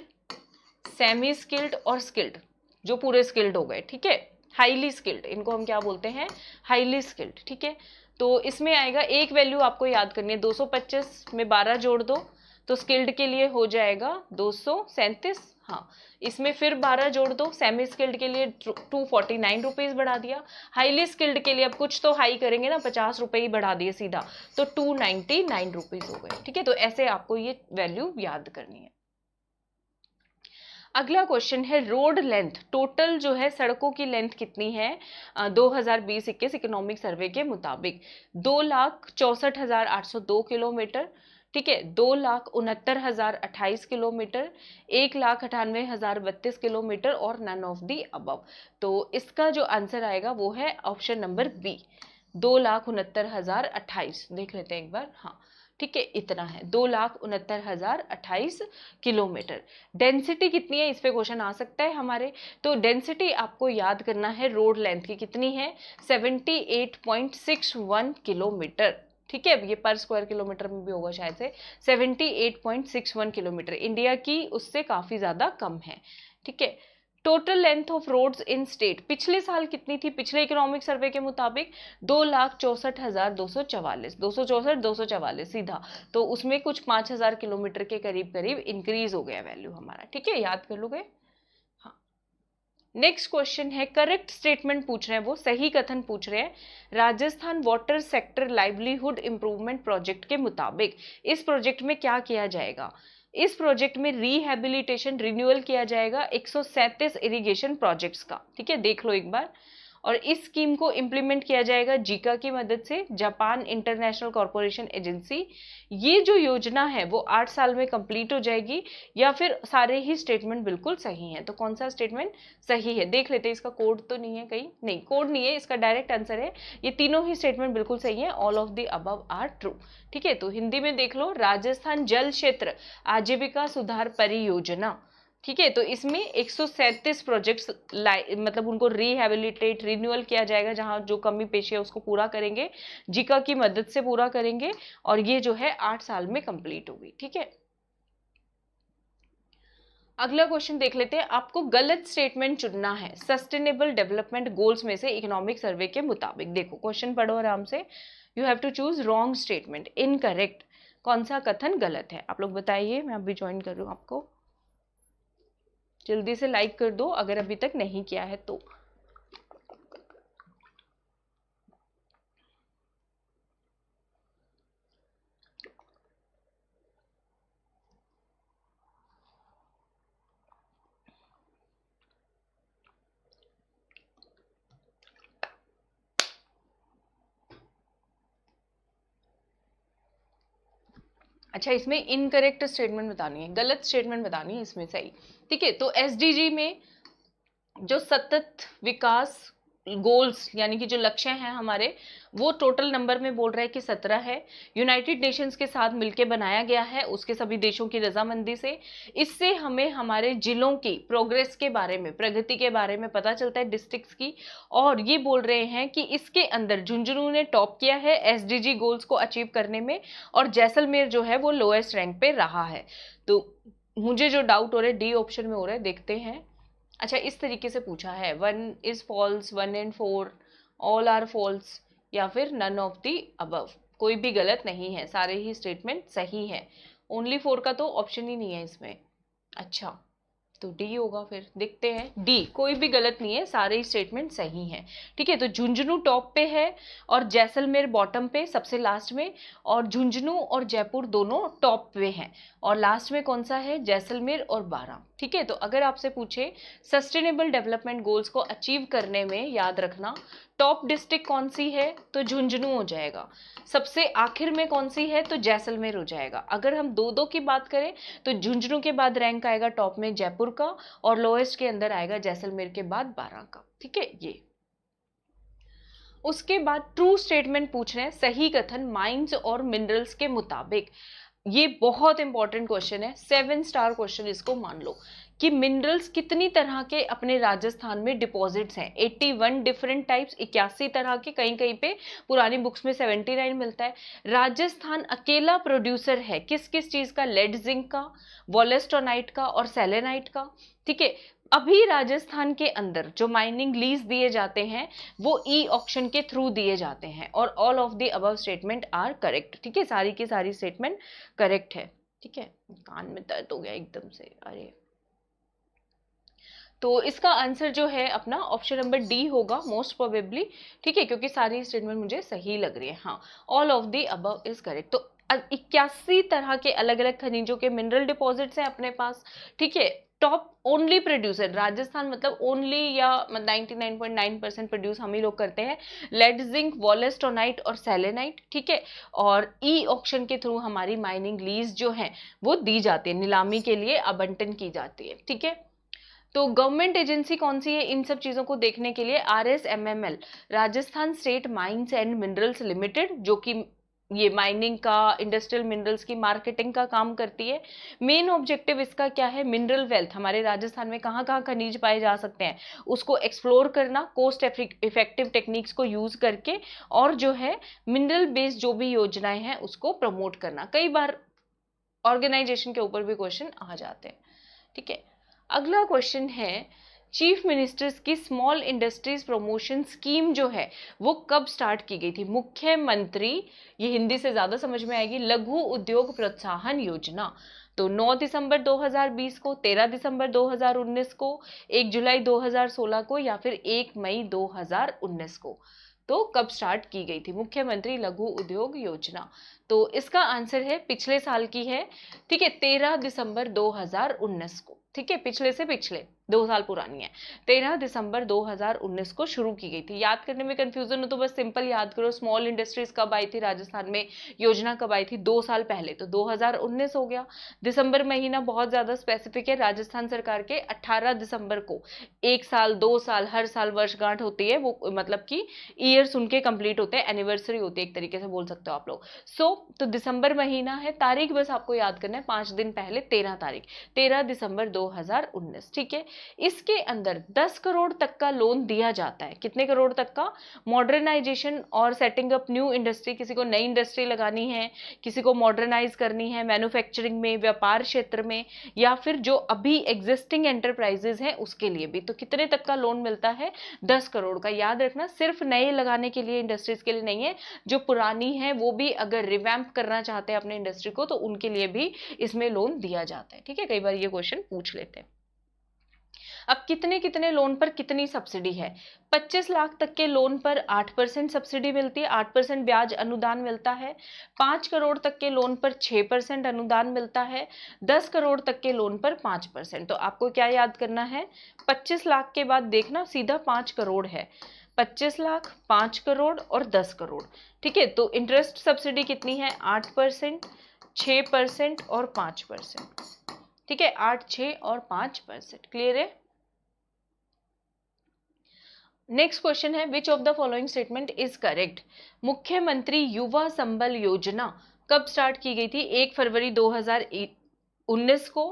सेमी स्किल्ड और स्किल्ड, जो पूरे स्किल्ड हो गए। ठीक है, हाईली स्किल्ड, इनको हम क्या बोलते हैं? Highly skilled. ठीक है, तो इसमें आएगा एक वैल्यू आपको याद करनी है, 225 में 12 जोड़ दो तो स्किल्ड के लिए हो जाएगा 237। हाँ, इसमें फिर 12 जोड़ दो, सेमी स्किल्ड के लिए 249 रुपीज बढ़ा दिया। हाईली स्किल्ड के लिए अब कुछ तो हाई करेंगे ना, 50 रुपए ही बढ़ा दिए सीधा, तो 299 रुपीज हो गए। ठीक है, तो ऐसे आपको ये वैल्यू याद करनी है। अगला क्वेश्चन है रोड लेंथ, टोटल जो है सड़कों की लेंथ कितनी है 2020-21 इकोनॉमिक सर्वे के मुताबिक? 2,64,802 किलोमीटर। ठीक है, 2,69,028 किलोमीटर, 1,98,032 किलोमीटर और नन ऑफ दी अबव। तो इसका जो आंसर आएगा वो है ऑप्शन नंबर बी, 2,69,028। देख लेते हैं एक बार। हाँ, ठीक है, इतना है, 2,69,028 किलोमीटर। डेंसिटी कितनी है, इस पे क्वेश्चन आ सकता है हमारे। तो डेंसिटी आपको याद करना है रोड लेंथ की कितनी है, 78.61 किलोमीटर। ठीक है, ये पर स्क्वायर किलोमीटर में भी होगा शायद से 78.61 किलोमीटर, इंडिया की उससे काफी ज्यादा कम है। ठीक है, total length of roads in state पिछले साल कितनी थी, पिछले इकोनॉमिक सर्वे के मुताबिक 2,64,244, 264 सीधा, तो उसमें कुछ 5,000 किलोमीटर के करीब करीब इंक्रीज हो गया वैल्यू हमारा। ठीक है, याद कर लोगे। हाँ, नेक्स्ट क्वेश्चन है, करेक्ट स्टेटमेंट पूछ रहे हैं, वो सही कथन पूछ रहे हैं। Rajasthan water sector livelihood improvement project के मुताबिक इस प्रोजेक्ट में क्या किया जाएगा? इस प्रोजेक्ट में रिहैबिलिटेशन रिन्यूअल किया जाएगा 137 इरिगेशन प्रोजेक्ट्स का। ठीक है, देख लो एक बार। और इस स्कीम को इम्प्लीमेंट किया जाएगा जीका की मदद से, जापान इंटरनेशनल कॉर्पोरेशन एजेंसी। ये जो योजना है वो 8 साल में कंप्लीट हो जाएगी, या फिर सारे ही स्टेटमेंट बिल्कुल सही हैं? तो कौन सा स्टेटमेंट सही है देख लेते हैं। इसका कोड तो नहीं है कहीं, नहीं कोड नहीं है, इसका डायरेक्ट आंसर है। ये तीनों ही स्टेटमेंट बिल्कुल सही है, all of the above are true. ठीक है, तो हिंदी में देख लो, राजस्थान जल क्षेत्र आजीविका सुधार परियोजना। ठीक है, तो इसमें 137 प्रोजेक्ट्स मतलब उनको रिहैबिलिटेट रिन्यूअल किया जाएगा, जहां जो कमी पेशी है उसको पूरा करेंगे, जीका की मदद से पूरा करेंगे, और ये जो है 8 साल में कंप्लीट होगी। ठीक है, अगला क्वेश्चन देख लेते हैं। आपको गलत स्टेटमेंट चुनना है सस्टेनेबल डेवलपमेंट गोल्स में से इकोनॉमिक सर्वे के मुताबिक। देखो क्वेश्चन पढ़ो आराम से। You have to choose wrong statement, incorrect. कौन सा कथन गलत है, आप लोग बताइए। मैं अभी ज्वाइन कर रही हूँ आपको, जल्दी से लाइक कर दो अगर अभी तक नहीं किया है तो। अच्छा, इसमें इनकरेक्ट स्टेटमेंट बतानी है, गलत स्टेटमेंट बतानी है इसमें सही। ठीक है, तो एसडीजी में जो सतत विकास गोल्स यानी कि जो लक्ष्य हैं हमारे, वो टोटल नंबर में बोल रहा है कि 17 है। यूनाइटेड नेशंस के साथ मिलकर बनाया गया है, उसके सभी देशों की रजामंदी से। इससे हमें हमारे जिलों की प्रोग्रेस के बारे में, प्रगति के बारे में पता चलता है, डिस्ट्रिक्ट्स की। और ये बोल रहे हैं कि इसके अंदर झुंझुनू ने टॉप किया है एसडीजी गोल्स को अचीव करने में, और जैसलमेर जो है वो लोएस्ट रैंक पे रहा है। तो मुझे जो डाउट हो रहा है डी ऑप्शन में हो रहा है, देखते हैं। अच्छा, इस तरीके से पूछा है, 1 is false, 1 and 4 all are false, या फिर नन ऑफ दी अबव। कोई भी गलत नहीं है, सारे ही स्टेटमेंट सही है। ओनली 4 का तो ऑप्शन ही नहीं है इसमें। अच्छा, तो डी होगा, फिर देखते हैं। डी, कोई भी गलत नहीं है, सारे ही स्टेटमेंट सही हैं। ठीक है, तो झुंझुनू टॉप पे है और जैसलमेर बॉटम पे सबसे लास्ट में, और झुंझुनू और जयपुर दोनों टॉप पे हैं, और लास्ट में कौन सा है, जैसलमेर और बारां। ठीक है, तो अगर आपसे पूछे सस्टेनेबल डेवलपमेंट गोल्स को अचीव करने में, याद रखना टॉप डिस्ट्रिक्ट कौन सी है, तो झुंझुनू हो जाएगा। सबसे आखिर में कौन सी है, तो जैसलमेर हो जाएगा। अगर हम दो दो की बात करें तो झुंझुनू के बाद रैंक आएगा टॉप में जयपुर का, और लोएस्ट के अंदर आएगा जैसलमेर के बाद बारां का। ठीक है, ये उसके बाद ट्रू स्टेटमेंट पूछ रहे हैं, सही कथन माइंस और मिनरल्स के मुताबिक। ये बहुत इंपॉर्टेंट क्वेश्चन है, 7 स्टार क्वेश्चन इसको मान लो, कि मिनरल्स कितनी तरह के अपने राजस्थान में डिपॉजिट्स हैं। 81 डिफरेंट टाइप्स, 81 तरह के, कहीं कहीं पे पुरानी बुक्स में 79 मिलता है। राजस्थान अकेला प्रोड्यूसर है किस किस चीज का, लेड जिंक का, वोलेस्टोनाइट का और सेलेनाइट का। ठीक है, अभी राजस्थान के अंदर जो माइनिंग लीज दिए जाते हैं वो ई ऑक्शन के थ्रू दिए जाते हैं, और all of the above statement are correct. ठीक है, सारी की सारी स्टेटमेंट करेक्ट है। ठीक है, कान में दर्द हो गया एकदम से, अरे। तो इसका आंसर जो है अपना ऑप्शन नंबर डी होगा मोस्ट प्रोबेबली। ठीक है, क्योंकि सारी स्टेटमेंट मुझे सही लग रही है। हाँ, all of the above is correct. तो 81 तरह के अलग अलग खनिजों के मिनरल डिपॉजिट्स हैं अपने पास। ठीक है, टॉप ओनली प्रोड्यूसर राजस्थान, मतलब ओनली या 99.9% प्रोड्यूस हम ही लोग करते हैं, लेड जिंक, वोलेस्टोनाइट और सेलेनाइट। ठीक है, और ई ऑक्शन के थ्रू हमारी माइनिंग लीज जो है वो दी जाती है, नीलामी के लिए आवंटन की जाती है। ठीक है, तो गवर्नमेंट एजेंसी कौन सी है इन सब चीजों को देखने के लिए, RSMML, Rajasthan state mines and minerals limited, जो कि ये माइनिंग का, इंडस्ट्रियल मिनरल्स की मार्केटिंग का काम करती है। मेन ऑब्जेक्टिव इसका क्या है, मिनरल वेल्थ, हमारे राजस्थान में कहाँ कहाँ खनिज पाए जा सकते हैं उसको एक्सप्लोर करना, कोस्ट इफेक्टिव टेक्निक्स को यूज करके, और जो है मिनरल बेस्ड जो भी योजनाएं हैं उसको प्रमोट करना। कई बार ऑर्गेनाइजेशन के ऊपर भी क्वेश्चन आ जाते हैं। ठीक है, अगला क्वेश्चन है चीफ मिनिस्टर्स की स्मॉल इंडस्ट्रीज प्रमोशन स्कीम जो है वो कब स्टार्ट की गई थी? मुख्यमंत्री, ये हिंदी से ज्यादा समझ में आएगी, लघु उद्योग प्रोत्साहन योजना। तो 9 दिसंबर 2020 को, 13 दिसंबर 2019 को, 1 जुलाई 2016 को, या फिर 1 मई 2019 को? तो कब स्टार्ट की गई थी मुख्यमंत्री लघु उद्योग योजना? तो इसका आंसर है पिछले साल की है। ठीक है, 13 दिसंबर 2019 को। ठीक है, पिछले से पिछले 2 साल पुरानी है। 13 दिसंबर 2019 को शुरू की गई थी। याद करने में कंफ्यूजन हो तो बस सिंपल याद करो, स्मॉल इंडस्ट्रीज कब आई थी राजस्थान में, योजना कब आई थी? 2 साल पहले, तो 2019 हो गया। दिसंबर महीना बहुत ज्यादा स्पेसिफिक है, राजस्थान सरकार के 18 दिसंबर को 1 साल, 2 साल, हर साल वर्षगांठ होती है, वो मतलब कि ईयर्स उनके कंप्लीट होते हैं, एनिवर्सरी होती है, एक तरीके से बोल सकते हो आप लोग। तो दिसंबर महीना है, तारीख बस आपको याद करना है, 5 दिन पहले 13 तारीख, 13 दिसंबर 2019। ठीक है, इसके अंदर 10 करोड़ तक का लोन दिया जाता है। कितने करोड़ तक का? मॉडर्नाइजेशन और सेटिंग अप न्यू इंडस्ट्री, किसी को नई इंडस्ट्री लगानी है, किसी को मॉडर्नाइज करनी है मैन्युफैक्चरिंग में, व्यापार क्षेत्र में, या फिर जो अभी एग्जिस्टिंग एंटरप्राइजेज हैं उसके लिए भी। तो कितने तक का लोन मिलता है? 10 करोड़ का। याद रखना, सिर्फ नए लगाने के लिए, इंडस्ट्रीज के लिए नहीं है, जो पुरानी है वो भी अगर रिवैम्प करना चाहते हैं अपने इंडस्ट्री को तो उनके लिए भी इसमें लोन दिया जाता है। ठीक है, कई बार ये क्वेश्चन पूछ लेते हैं। अब कितने कितने लोन पर कितनी सब्सिडी है? 25 लाख तक के लोन पर 8% सब्सिडी मिलती है, 8% ब्याज अनुदान मिलता है। 5 करोड़ तक के लोन पर 6% अनुदान मिलता है। 10 करोड़ तक के लोन पर 5%। तो आपको क्या याद करना है? 25 लाख के बाद देखना सीधा 5 करोड़ है। 25 लाख, 5 करोड़ और 10 करोड़। ठीक है, तो इंटरेस्ट सब्सिडी कितनी है? 8%, 6% और 5%। ठीक है, 8, 6 और 5%। क्लियर है? नेक्स्ट क्वेश्चन है, which of the following statement is correct? मुख्यमंत्री युवा संबल योजना कब स्टार्ट की गई थी? 1 फरवरी 2019 को।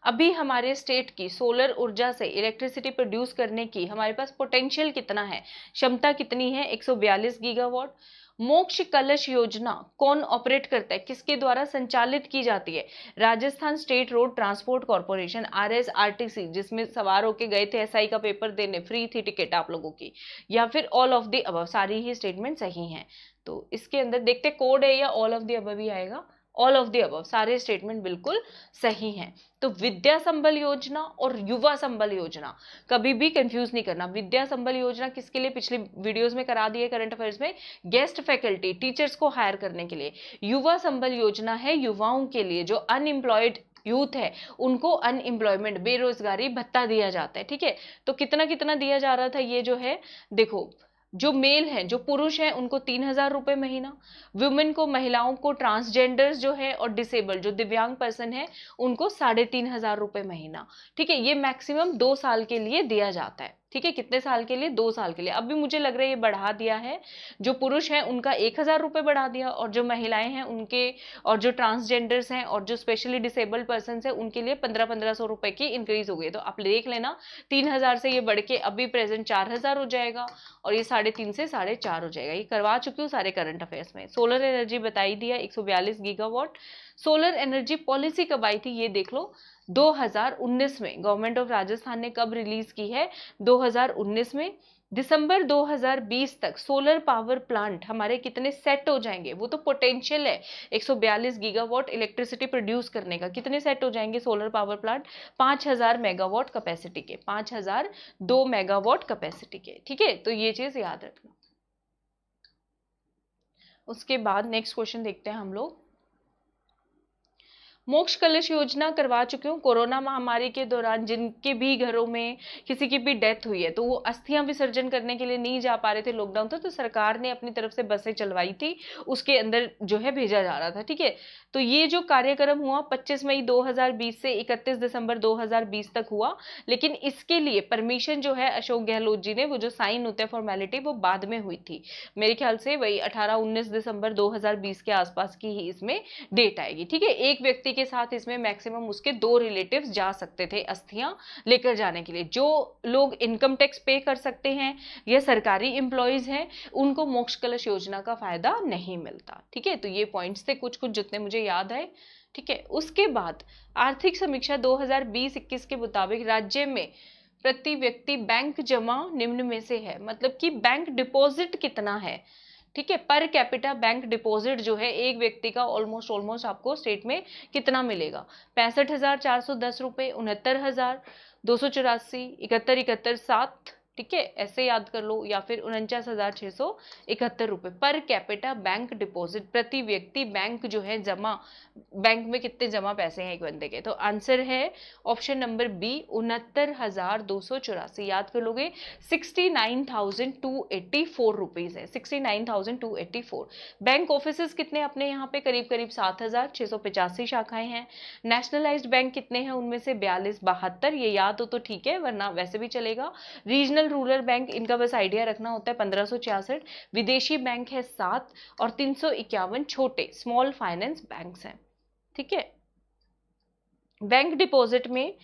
अभी हमारे स्टेट की सोलर ऊर्जा से इलेक्ट्रिसिटी प्रोड्यूस करने की हमारे पास पोटेंशियल कितना है, क्षमता कितनी है? 142 गीगावाट। मोक्ष कलश योजना कौन ऑपरेट करता है, किसके द्वारा संचालित की जाती है? Rajasthan state road transport corporation, RSRTC, जिसमें सवार होके गए थे SI का पेपर देने, फ्री थी टिकट आप लोगों की, या फिर ऑल ऑफ द अबव? सारी ही स्टेटमेंट सही हैं। तो इसके अंदर देखते कोड है या ऑल ऑफ द अबव ही आएगा? ऑल ऑफ द अबव, सारे स्टेटमेंट बिल्कुल सही हैं। तो विद्या संबल योजना और युवा संबल योजना कभी भी कंफ्यूज नहीं करना। विद्या संबल योजना किसके लिए? पिछले वीडियोस में करा दिए करंट अफेयर्स में, गेस्ट फैकल्टी, टीचर्स को हायर करने के लिए। युवा संबल योजना है युवाओं के लिए, जो अनएम्प्लॉयड यूथ है उनको अनएम्प्लॉयमेंट, बेरोजगारी भत्ता दिया जाता है। ठीक है, तो कितना कितना दिया जा रहा था? ये जो है देखो, जो मेल हैं, जो पुरुष हैं, उनको 3,000 रुपए महीना, वुमेन को, महिलाओं को, ट्रांसजेंडर्स जो है और डिसेबल जो दिव्यांग पर्सन है उनको 3,500 रुपए महीना। ठीक है, ये मैक्सिमम 2 साल के लिए दिया जाता है। ठीक है, कितने साल के लिए? 2 साल के लिए। अभी मुझे लग रहा है ये बढ़ा दिया है, जो पुरुष हैं उनका 1,000 रुपए बढ़ा दिया, और जो महिलाएं हैं उनके, और जो ट्रांसजेंडर्स हैं और जो स्पेशली डिसेबल्ड पर्सन है उनके लिए 1500 रुपए की इंक्रीज हो गई। तो आप देख लेना, 3,000 से ये बढ़ के अभी प्रेजेंट 4,000 हो जाएगा, और ये 3.5 से 4.5 हो जाएगा। ये करवा चुकी हूँ सारे करंट अफेयर्स में। सोलर एनर्जी बताई दिया 142 गीगावाट। सोलर एनर्जी पॉलिसी कब आई थी ये देख लो, 2019 में। गवर्नमेंट ऑफ राजस्थान ने कब रिलीज की है? 2019 में। दिसंबर 2020 तक सोलर पावर प्लांट हमारे कितने सेट हो जाएंगे? वो तो पोटेंशियल है 142 गीगावाट इलेक्ट्रिसिटी प्रोड्यूस करने का। कितने सेट हो जाएंगे solar power plant? 5,000 megawatt capacity के, 5,002 मेगावाट कैपेसिटी के। ठीक है, तो ये चीज याद रखना। उसके बाद नेक्स्ट क्वेश्चन देखते हैं हम लोग। मोक्ष कलश योजना करवा चुकी हूँ। कोरोना महामारी के दौरान जिनके भी घरों में किसी की भी डेथ हुई है तो वो अस्थियां विसर्जन करने के लिए नहीं जा पा रहे थे, लॉकडाउन था, तो सरकार ने अपनी तरफ से बसें चलवाई थी, उसके अंदर जो है भेजा जा रहा था। ठीक है, तो ये जो कार्यक्रम हुआ 25 मई 2020 से 31 दिसंबर 2020 तक हुआ, लेकिन इसके लिए परमिशन जो है अशोक गहलोत जी ने, वो जो साइन होते हैं फॉर्मेलिटी, वो बाद में हुई थी। मेरे ख्याल से वही 18-19 दिसंबर 2020 के आसपास की ही इसमें डेट आएगी। ठीक है, एक व्यक्ति के साथ इसमें मैक्सिमम उसके 2 रिलेटिव्स जा सकते थे अस्थियां लेकर जाने के लिए। जो लोग इनकम टैक्स पे कर सकते हैं या सरकारी एम्प्लॉयज हैं, उनको मोक्ष कलश योजना का फायदा नहीं मिलता। ठीक है, तो ये पॉइंट्स थे कुछ कुछ जितने मुझे याद आए। ठीक है, उसके बाद आर्थिक समीक्षा 2020-21 के मुताबिक राज्य में प्रति व्यक्ति बैंक जमा निम्न में से है, मतलब कि बैंक डिपॉजिट कितना है। ठीक है, पर कैपिटा बैंक डिपॉजिट जो है एक व्यक्ति का ऑलमोस्ट आपको स्टेट में कितना मिलेगा, 65,410 रुपए, 69,284, 71,71,7। ठीक है, ऐसे याद कर लो, या फिर 49,671 रुपए पर कैपिटा बैंक डिपॉजिट, प्रति व्यक्ति बैंक जो है जमा, बैंक में कितने जमा पैसे हैं एक बंदे के। तो आंसर है ऑप्शन नंबर बी, 69,284। याद कर लोगे, 69,284 रुपीज है, 69,284। बैंक ऑफिसेस कितने अपने यहाँ पे, करीब करीब 7,685 शाखाएं हैं। नेशनलाइज्ड बैंक कितने हैं, उनमें से 42-72, ये याद हो तो ठीक है, वरना वैसे भी चलेगा। रीजनल रूरल बैंक, इनका बस आइडिया रखना होता है, 1566। विदेशी बैंक है 7 और 351 छोटे स्मॉल फाइनेंस बैंक्स हैं। ठीक है, बैंक डिपॉजिट में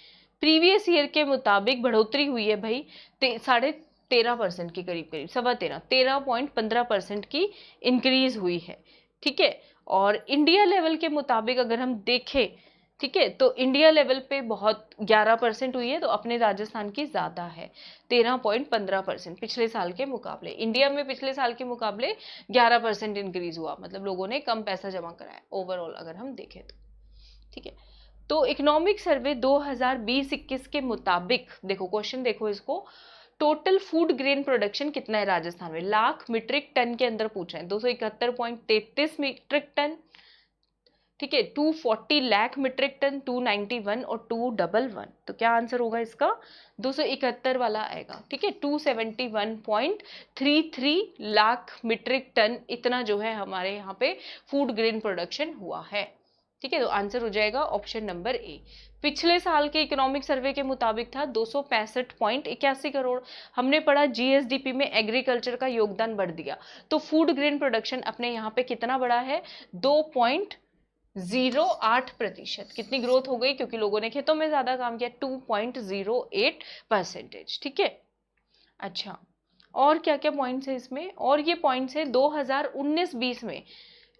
प्रीवियस ईयर के मुताबिक बढ़ोतरी हुई है भाई, 13.5% की, करीब करीब 13.15% की इंक्रीज हुई है। ठीक है, और इंडिया लेवल के मुताबिक अगर हम देखें, ठीक है, तो इंडिया लेवल पे बहुत 11% हुई है, तो अपने राजस्थान की ज्यादा है, 13.15% पिछले साल के मुकाबले। इंडिया में पिछले साल के मुकाबले 11% इंक्रीज हुआ, मतलब लोगों ने कम पैसा जमा कराया ओवरऑल अगर हम देखें तो। ठीक है, तो इकोनॉमिक सर्वे 2020-21 के मुताबिक देखो, क्वेश्चन देखो इसको, टोटल फूड ग्रेन प्रोडक्शन कितना है राजस्थान में, लाख मीट्रिक टन के अंदर पूछ रहे हैं, 271.33 मीट्रिक टन। ठीक है, 240 लाख मीट्रिक टन, 291 और 211। तो क्या आंसर होगा इसका, 271 वाला आएगा। ठीक है, 271.33 लाख मीट्रिक टन, इतना जो है हमारे यहाँ पे फूड ग्रेन प्रोडक्शन हुआ है। ठीक है, तो आंसर हो जाएगा ऑप्शन नंबर ए। पिछले साल के इकोनॉमिक सर्वे के मुताबिक था 265.81 करोड़। हमने पढ़ा जीएसडीपी में एग्रीकल्चर का योगदान बढ़ दिया, तो फूड ग्रेन प्रोडक्शन अपने यहाँ पे कितना बढ़ा है, 2.08%। कितनी ग्रोथ हो गई, क्योंकि लोगों ने खेतों में ज्यादा काम किया, 2.08%। ठीक है, अच्छा, और क्या क्या पॉइंट्स है इसमें, और ये पॉइंट्स है 2019-20 में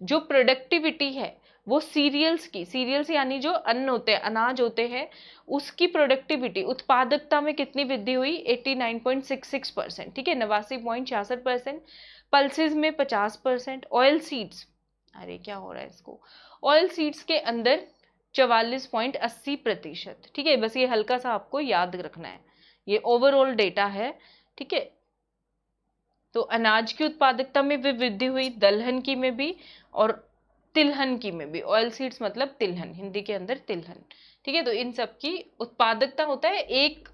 जो प्रोडक्टिविटी है वो सीरियल्स की, सीरियल्स यानी जो अन्न होते हैं, अनाज होते हैं, उसकी प्रोडक्टिविटी, उत्पादकता में कितनी वृद्धि हुई, 89.66%। ठीक है, 89.66%। पल्सेस में 50%। ऑयल सीड्स, अरे क्या हो रहा है इसको, ऑयल सीड्स के अंदर 44.80%। ठीक है, बस ये हल्का सा आपको याद रखना है, ये ओवरऑल डेटा है। ठीक है, तो अनाज की उत्पादकता में भी वृद्धि हुई, दलहन की में भी और तिलहन की में भी। ऑयल सीड्स मतलब तिलहन, हिंदी के अंदर तिलहन। ठीक है, तो इन सब की उत्पादकता होता है एक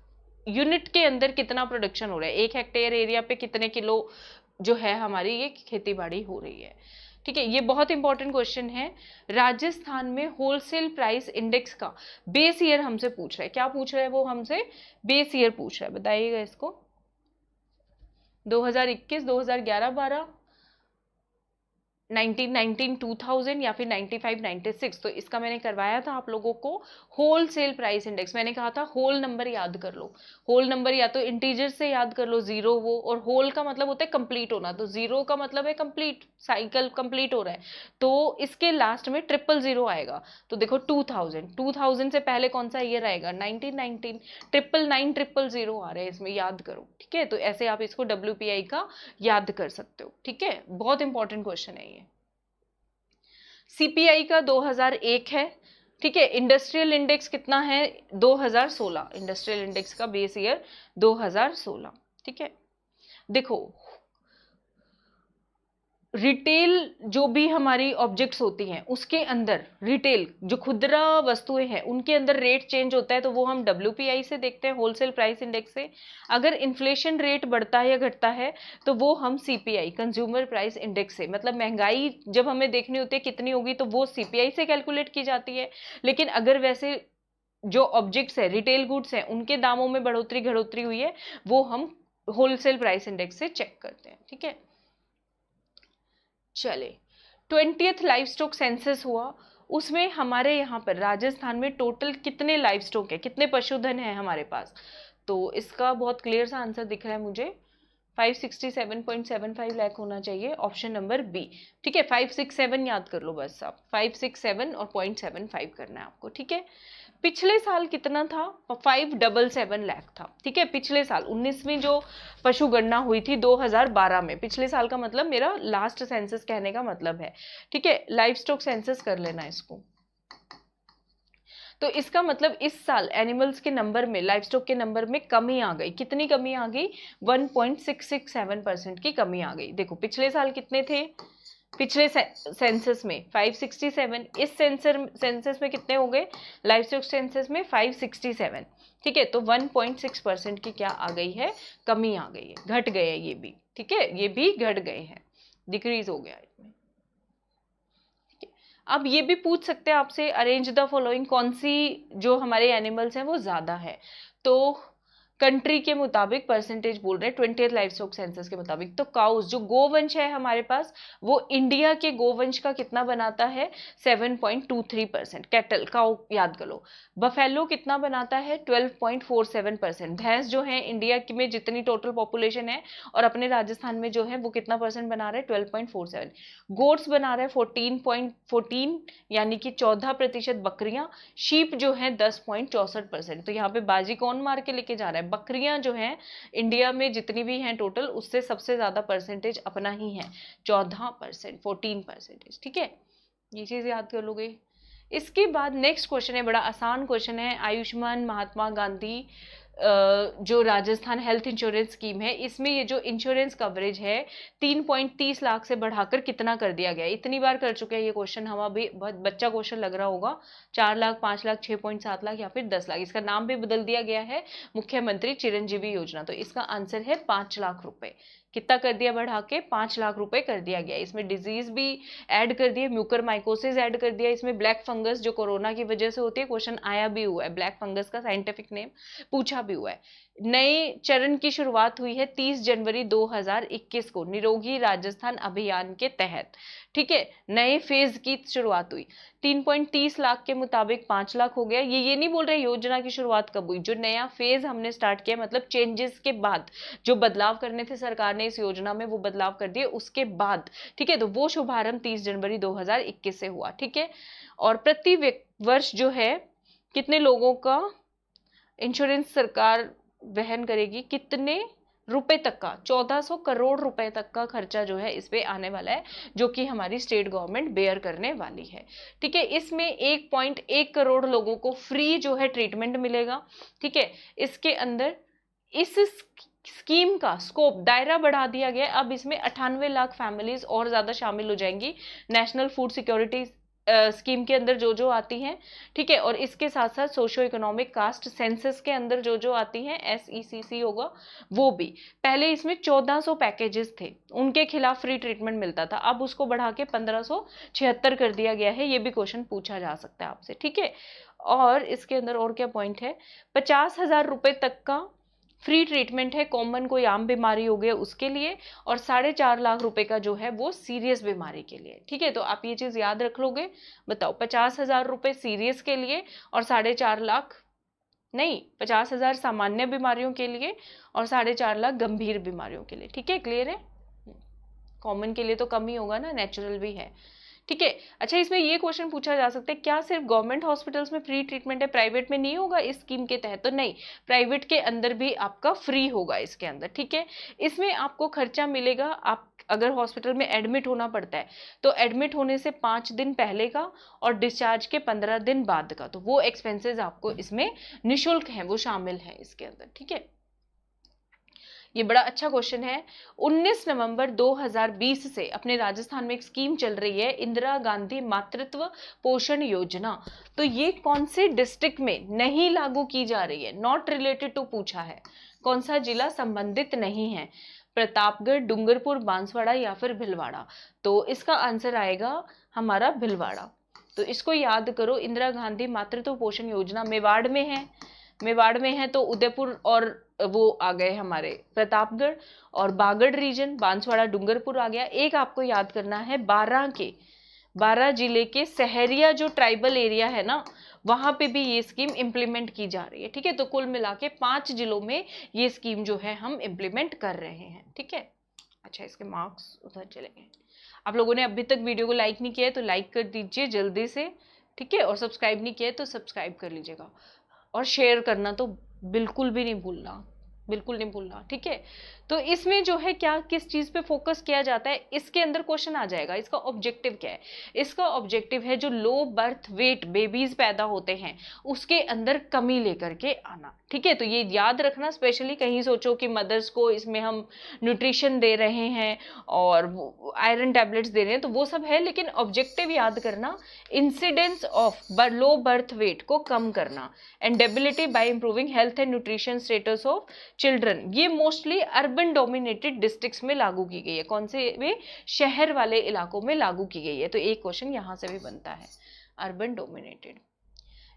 यूनिट के अंदर कितना प्रोडक्शन हो रहा है, 1 हेक्टेयर एरिया पे कितने किलो जो है हमारी ये खेती बाड़ी हो रही है। ठीक है, ये बहुत इंपॉर्टेंट क्वेश्चन है। राजस्थान में होलसेल प्राइस इंडेक्स का बेस ईयर हमसे पूछ रहा है, क्या पूछ रहा है वो हमसे, बेस ईयर पूछ रहा है, बताइएगा इसको, 2021, 2011, 12, 1919, 2000 या फिर 95, 96। तो इसका मैंने करवाया था आप लोगों को होलसेल प्राइस इंडेक्स। मैंने कहा था होल नंबर याद कर लो, होल नंबर या तो इंटीजर से याद कर लो, जीरो वो, और होल का मतलब होता है कंप्लीट होना, तो जीरो का मतलब है कंप्लीट, साइकिल कंप्लीट हो रहा है, तो इसके लास्ट में 000 आएगा। तो देखो 2000 से पहले कौन सा ईयर आएगा, 1919, 999 आ रहे हैं इसमें, याद करो। ठीक है, तो ऐसे आप इसको WPI का याद कर सकते हो। ठीक है, बहुत इंपॉर्टेंट क्वेश्चन है ये। सीपीआई का 2001 है। ठीक है, इंडस्ट्रियल इंडेक्स कितना है, 2016, इंडस्ट्रियल इंडेक्स का बेस ईयर 2016। ठीक है, देखो रिटेल जो भी हमारी ऑब्जेक्ट्स होती हैं उसके अंदर, रिटेल जो खुदरा वस्तुएं हैं उनके अंदर रेट चेंज होता है तो वो हम WPI से देखते हैं, होलसेल प्राइस इंडेक्स से। अगर इन्फ्लेशन रेट बढ़ता है या घटता है तो वो हम CPI, कंज्यूमर प्राइस इंडेक्स से, मतलब महंगाई जब हमें देखनी होती है कितनी होगी तो वो CPI से कैलकुलेट की जाती है। लेकिन अगर वैसे जो ऑब्जेक्ट्स है, रिटेल गुड्स हैं, उनके दामों में बढ़ोतरी घटोतरी हुई है वो हम होलसेल प्राइस इंडेक्स से चेक करते हैं। ठीक है, चले 20th लाइव स्टॉक सेंसस हुआ, उसमें हमारे यहाँ पर राजस्थान में टोटल कितने लाइव स्टॉक है, कितने पशुधन है हमारे पास। तो इसका बहुत क्लियर सा आंसर दिख रहा है मुझे, 567.75 लाख होना चाहिए, ऑप्शन नंबर बी। ठीक है, 567 याद कर लो बस, आप 567 और 0.75 करना है आपको। ठीक है, पिछले साल कितना था, 577 लाख था। ठीक है, पिछले साल 19वीं जो पशु गणना हुई थी 2012 में, पिछले साल का मतलब मेरा लास्ट सेंसस कहने का मतलब है। ठीक है, लाइव स्टॉक सेंसस कर लेना इसको। तो इसका मतलब इस साल एनिमल्स के नंबर में, लाइव स्टॉक के नंबर में कमी आ गई। कितनी कमी आ गई, 1.667% की कमी आ गई। देखो पिछले साल कितने थे, पिछले सेंसस में 567, इस सेंसस में कितने हो गए, लाइव स्टॉक सेंसस में 567। ठीक है, तो 1.6% की क्या आ गई है, कमी आ गई है, घट गए हैं ये भी। ठीक है, ये भी घट गए हैं, डिक्रीज हो गया इसमें। अब ये भी पूछ सकते हैं आपसे, अरेंज द फॉलोइंग, कौन सी जो हमारे एनिमल्स हैं वो ज्यादा है। तो कंट्री के मुताबिक परसेंटेज बोल रहे हैं, 20th लाइव स्टॉक सेंसस के मुताबिक। तो काउस जो गोवंश है हमारे पास, वो इंडिया के गोवंश का कितना बनाता है, 7.23%। कैटल, काउ याद कर लो। बफेलो कितना बनाता है, 12.47%। भैंस जो है इंडिया में जितनी टोटल पॉपुलेशन है और अपने राजस्थान में जो है वो कितना परसेंट बना रहे हैं, 12.47। गोट्स बना रहे हैं 14.14, यानी कि 14%। बकरियां, शीप जो है 10.64%। तो यहाँ पे बाजी कौन मार के लेके जा रहा है, बकरियां जो हैं इंडिया में जितनी भी हैं टोटल, उससे सबसे ज्यादा परसेंटेज अपना ही है, 14%, 14%। ठीक है, ये चीज याद कर लोगे। इसके बाद नेक्स्ट क्वेश्चन है, बड़ा आसान क्वेश्चन है, आयुष्मान महात्मा गांधी जो राजस्थान हेल्थ इंश्योरेंस स्कीम है, इसमें ये जो इंश्योरेंस कवरेज है 3.30 लाख से बढ़ाकर कितना कर दिया गया। इतनी बार कर चुके हैं ये क्वेश्चन हम, अभी बहुत बच्चा क्वेश्चन लग रहा होगा। 4 लाख, 5 लाख, 6.7 लाख या फिर 10 लाख। इसका नाम भी बदल दिया गया है, मुख्यमंत्री चिरंजीवी योजना। तो इसका आंसर है 5 लाख रुपए। कितना कर दिया बढ़ा के, 5 लाख रुपए कर दिया गया। इसमें डिजीज भी ऐड कर दिए, म्यूकरमाइकोसिस ऐड कर दिया, इसमें ब्लैक फंगस जो कोरोना की वजह से होती है, क्वेश्चन आया भी हुआ है, ब्लैक फंगस का साइंटिफिक नेम पूछा भी हुआ है। नए चरण की शुरुआत हुई है 30 जनवरी 2021 को निरोगी राजस्थान अभियान के तहत। ठीक है, नए फेज की शुरुआत हुई, 3.30 लाख के मुताबिक 5 लाख हो गया। ये नहीं बोल रहे योजना की शुरुआत कब हुई, जो नया फेज हमने स्टार्ट किया, मतलब चेंजेस के बाद जो बदलाव करने थे सरकार ने इस योजना में, वो बदलाव कर दिए उसके बाद। ठीक है, तो वो शुभारंभ 30 जनवरी 2021 से हुआ। ठीक है, और प्रति वर्ष जो है कितने लोगों का इंश्योरेंस सरकार वहन करेगी, कितने रुपए तक का, 1400 करोड़ रुपए तक का खर्चा जो है इस पे आने वाला है, जो कि हमारी स्टेट गवर्नमेंट बेयर करने वाली है। ठीक है, इसमें 1.1 करोड़ लोगों को फ्री जो है ट्रीटमेंट मिलेगा। ठीक है, इसके अंदर इस स्कीम का स्कोप, दायरा बढ़ा दिया गया। अब इसमें 98 लाख फैमिलीज और ज्यादा शामिल हो जाएंगी, नेशनल फूड सिक्योरिटी स्कीम के अंदर जो जो आती हैं। ठीक है, और इसके साथ साथ सोशो इकोनॉमिक कास्ट सेंसस के अंदर जो जो आती हैं, SECC होगा वो भी। पहले इसमें 1400 पैकेजेस थे, उनके खिलाफ फ्री ट्रीटमेंट मिलता था, अब उसको बढ़ा के 1576 कर दिया गया है। ये भी क्वेश्चन पूछा जा सकता है आपसे। ठीक है, और इसके अंदर और क्या पॉइंट है, 50,000 रुपए तक का फ्री ट्रीटमेंट है, कॉमन कोई आम बीमारी हो गई उसके लिए, और 4.5 लाख रुपए का जो है वो सीरियस बीमारी के लिए। ठीक है, तो आप ये चीज याद रख लोगे। बताओ, 50,000 रुपए सीरियस के लिए और 4.5 लाख, नहीं 50,000 सामान्य बीमारियों के लिए और 4.5 लाख गंभीर बीमारियों के लिए। ठीक है, क्लियर है। कॉमन के लिए तो कम ही होगा ना, नेचुरल भी है। ठीक है, अच्छा इसमें ये क्वेश्चन पूछा जा सकता है, क्या सिर्फ गवर्नमेंट हॉस्पिटल्स में फ्री ट्रीटमेंट है, प्राइवेट में नहीं होगा इस स्कीम के तहत? तो नहीं, प्राइवेट के अंदर भी आपका फ्री होगा इसके अंदर। ठीक है, इसमें आपको खर्चा मिलेगा, आप अगर हॉस्पिटल में एडमिट होना पड़ता है तो एडमिट होने से 5 दिन पहले का और डिस्चार्ज के 15 दिन बाद का, तो वो एक्सपेंसेस आपको इसमें निःशुल्क है, वो शामिल है इसके अंदर। ठीक है, ये बड़ा अच्छा क्वेश्चन है। 19 नवंबर 2020 से अपने राजस्थान में एक स्कीम चल रही है, इंदिरा गांधी मातृत्व पोषण योजना। तो ये कौन से डिस्ट्रिक्ट में नहीं लागू की जा रही है, नॉट रिलेटेड टू पूछा है, कौन सा जिला संबंधित नहीं है, प्रतापगढ़, डूंगरपुर, बांसवाड़ा या फिर भीलवाड़ा। तो इसका आंसर आएगा हमारा भीलवाड़ा। तो इसको याद करो, इंदिरा गांधी मातृत्व पोषण योजना मेवाड़ में है, मेवाड़ में है तो उदयपुर और वो आ गए हमारे प्रतापगढ़, और बागड़ रीजन बांसवाड़ा डूंगरपुर आ गया। एक आपको याद करना है, 12 जिले के सहरिया जो ट्राइबल एरिया है ना, वहां पे भी ये स्कीम इंप्लीमेंट की जा रही है। ठीक है, तो कुल मिला के 5 जिलों में ये स्कीम जो है हम इंप्लीमेंट कर रहे हैं। ठीक है, अच्छा इसके मार्क्स उधर चले गए। आप लोगों ने अभी तक वीडियो को लाइक नहीं किया है तो लाइक कर दीजिए जल्दी से। ठीक है, और सब्सक्राइब नहीं किया है तो सब्सक्राइब कर लीजिएगा, और शेयर करना तो बिल्कुल भी नहीं भूलना, बिल्कुल नहीं भूलना। ठीक है, तो इसमें जो है क्या, किस चीज पे फोकस किया जाता है, इसके अंदर क्वेश्चन आ जाएगा। इसका ऑब्जेक्टिव क्या है? इसका ऑब्जेक्टिव है जो लो बर्थ वेट बेबीज पैदा होते हैं उसके अंदर कमी लेकर के आना। ठीक है, तो ये याद रखना, स्पेशली कहीं सोचो कि मदर्स को इसमें हम न्यूट्रिशन दे रहे हैं और आयरन टैबलेट्स दे रहे हैं, तो वो सब है, लेकिन ऑब्जेक्टिव याद करना, incidence of low birth weight को कम करना, and debility by improving health and nutrition status of children. ये मोस्टली अर्बन डोमिनेटेड डिस्ट्रिक्ट्स में लागू की गई है। कौन से वे? शहर वाले इलाकों में लागू की गई है। तो एक क्वेश्चन यहां से भी बनता है, अर्बन डोमिनेटेड।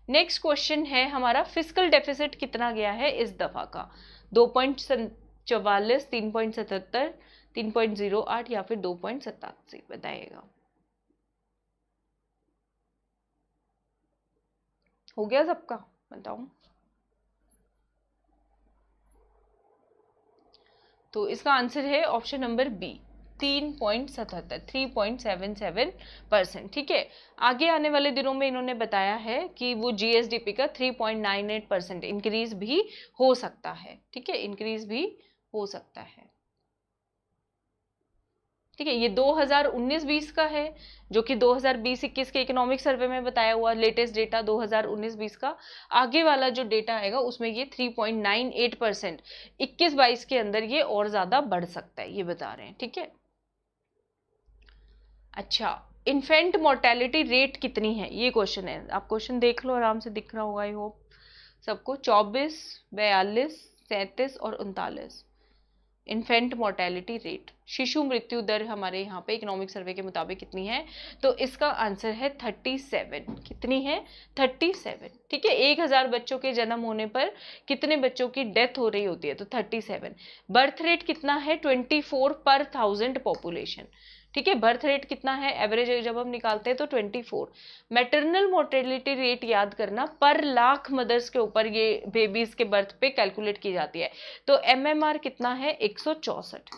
नेक्स्ट क्वेश्चन है हमारा, फिस्कल डेफिसिट कितना गया है इस दफा का? 2.44, 3.77, 3.08 या फिर 2.87 बताइएगा। हो गया सबका? बताओ। तो इसका आंसर है ऑप्शन नंबर बी, 3.77, 3.77%। ठीक है, आगे आने वाले दिनों में इन्होंने बताया है कि वो जीएसडीपी का 3.98% इंक्रीज भी हो सकता है। ठीक है, इंक्रीज भी हो सकता है। ठीक है, ये 2019-20 का है, जो कि 2020-21 के इकोनॉमिक सर्वे में बताया हुआ लेटेस्ट डेटा 2019-20 का। आगे वाला जो डेटा आएगा उसमें ये 3.98%, 21-22 के अंदर ये और ज्यादा बढ़ सकता है, ये बता रहे हैं। ठीक है, अच्छा, इन्फेंट मोर्टेलिटी रेट कितनी है, ये क्वेश्चन है। आप क्वेश्चन देख लो, आराम से दिख रहा होगा आई होप सबको। 24, 42, 37 और 39 इन्फेंट मोर्टेलिटी रेट, शिशु मृत्यु दर हमारे यहाँ पे इकोनॉमिक सर्वे के मुताबिक कितनी है? तो इसका आंसर है 37। कितनी है? 37। ठीक है, 1000 बच्चों के जन्म होने पर कितने बच्चों की डेथ हो रही होती है? तो 37। बर्थ रेट कितना है? 24 पर 1000 पॉपुलेशन। ठीक है, बर्थ रेट कितना है एवरेज जब हम निकालते हैं? तो 24। मैटरनल मोर्टेलिटी रेट याद करना, पर लाख मदर्स के ऊपर ये बेबीज के बर्थ पे कैलकुलेट की जाती है। तो एमएमआर कितना है? 164।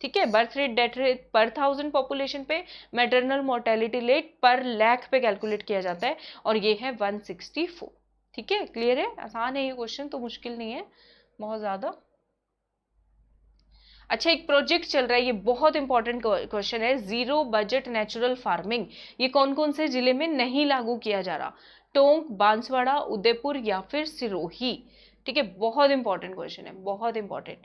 ठीक है, बर्थ रेट डेथ रेट पर 1000 पॉपुलेशन पे, मैटरनल मोर्टेलिटी रेट पर लाख पे कैलकुलेट किया जाता है, और ये है 164। ठीक है, क्लियर है? आसान है ये क्वेश्चन, तो मुश्किल नहीं है बहुत ज्यादा। अच्छा, एक प्रोजेक्ट चल रहा है, ये बहुत इंपॉर्टेंट क्वेश्चन है, जीरो बजट नेचुरल फार्मिंग। ये कौन कौन से जिले में नहीं लागू किया जा रहा? टोंक, बांसवाड़ा, उदयपुर या फिर सिरोही। ठीक है, बहुत इंपॉर्टेंट क्वेश्चन है, बहुत इंपॉर्टेंट।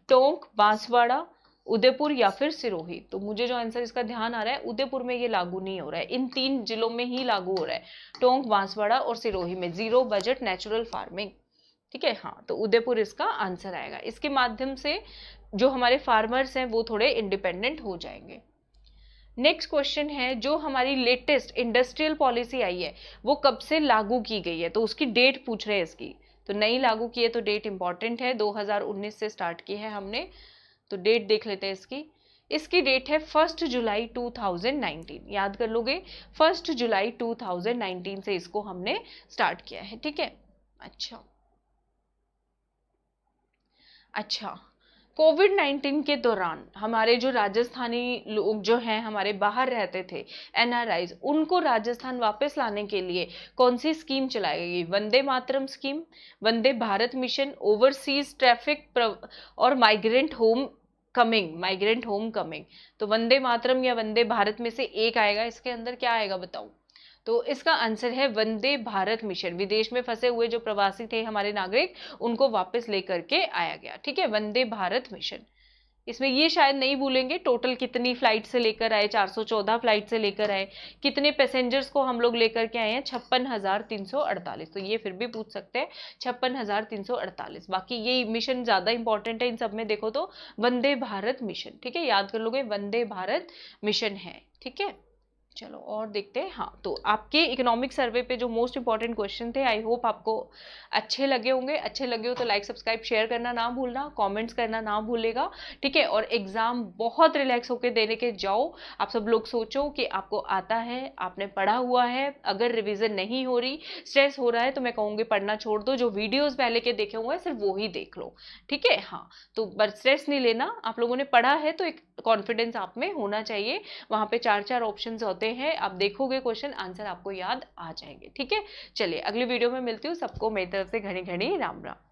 टोंक, बांसवाड़ा, उदयपुर या फिर सिरोही। तो मुझे जो आंसर इसका ध्यान आ रहा है, उदयपुर में ये लागू नहीं हो रहा है, इन 3 जिलों में ही लागू हो रहा है, टोंक, बांसवाड़ा और सिरोही में जीरो बजट नेचुरल फार्मिंग। ठीक है, हाँ, तो उदयपुर इसका आंसर आएगा। इसके माध्यम से जो हमारे फार्मर्स हैं वो थोड़े इंडिपेंडेंट हो जाएंगे। नेक्स्ट क्वेश्चन है, जो हमारी लेटेस्ट इंडस्ट्रियल पॉलिसी आई है वो कब से लागू की गई है? तो उसकी डेट पूछ रहे हैं इसकी। तो नहीं लागू की है तो डेट इंपॉर्टेंट है, 2019 से स्टार्ट की है हमने, तो डेट देख लेते हैं इसकी। इसकी डेट है 1 जुलाई 2019। याद कर लोगे, 1 जुलाई 2019 से इसको हमने स्टार्ट किया है। ठीक है, अच्छा, कोविड-19 के दौरान हमारे जो राजस्थानी लोग जो हैं, हमारे बाहर रहते थे, एनआरआईज, उनको राजस्थान वापस लाने के लिए कौन सी स्कीम चलाई गई? Vande Mataram scheme, Vande Bharat mission, overseas traffic और माइग्रेंट होम कमिंग। तो वंदे मातरम या वंदे भारत में से एक आएगा, इसके अंदर क्या आएगा बताओ? तो इसका आंसर है वंदे भारत मिशन। विदेश में फंसे हुए जो प्रवासी थे हमारे नागरिक, उनको वापस लेकर के आया गया। ठीक है, वंदे भारत मिशन। इसमें ये शायद नहीं भूलेंगे टोटल कितनी फ्लाइट से लेकर आए, 414 फ्लाइट से लेकर आए, कितने पैसेंजर्स को हम लोग लेकर के आए हैं, 56,348। तो ये फिर भी पूछ सकते हैं 56,348। बाकी ये मिशन ज्यादा इंपॉर्टेंट है इन सब में, देखो तो वंदे भारत मिशन। ठीक है, याद कर लोगे, वंदे भारत मिशन है। ठीक है, चलो और देखते हैं। हाँ, तो आपके इकोनॉमिक सर्वे पे जो मोस्ट इंपॉर्टेंट क्वेश्चन थे, आई होप आपको अच्छे लगे होंगे। अच्छे लगे हो तो लाइक सब्सक्राइब शेयर करना ना भूलना, कमेंट्स करना ना भूलेगा। ठीक है, और एग्जाम बहुत रिलैक्स होकर देने के जाओ। आप सब लोग सोचो कि आपको आता है, आपने पढ़ा हुआ है। अगर रिविजन नहीं हो रही, स्ट्रेस हो रहा है, तो मैं कहूँगी पढ़ना छोड़ दो। जो वीडियोज पहले के देखे हुए हैं सिर्फ वो ही देख लो। ठीक है, हाँ, तो बस स्ट्रेस नहीं लेना। आप लोगों ने पढ़ा है तो एक कॉन्फिडेंस आप में होना चाहिए। वहां पे 4 ऑप्शंस होते हैं, आप देखोगे क्वेश्चन आंसर आपको याद आ जाएंगे। ठीक है, चलिए अगली वीडियो में मिलती हूँ। सबको मेरी तरफ से घनी घनी राम राम।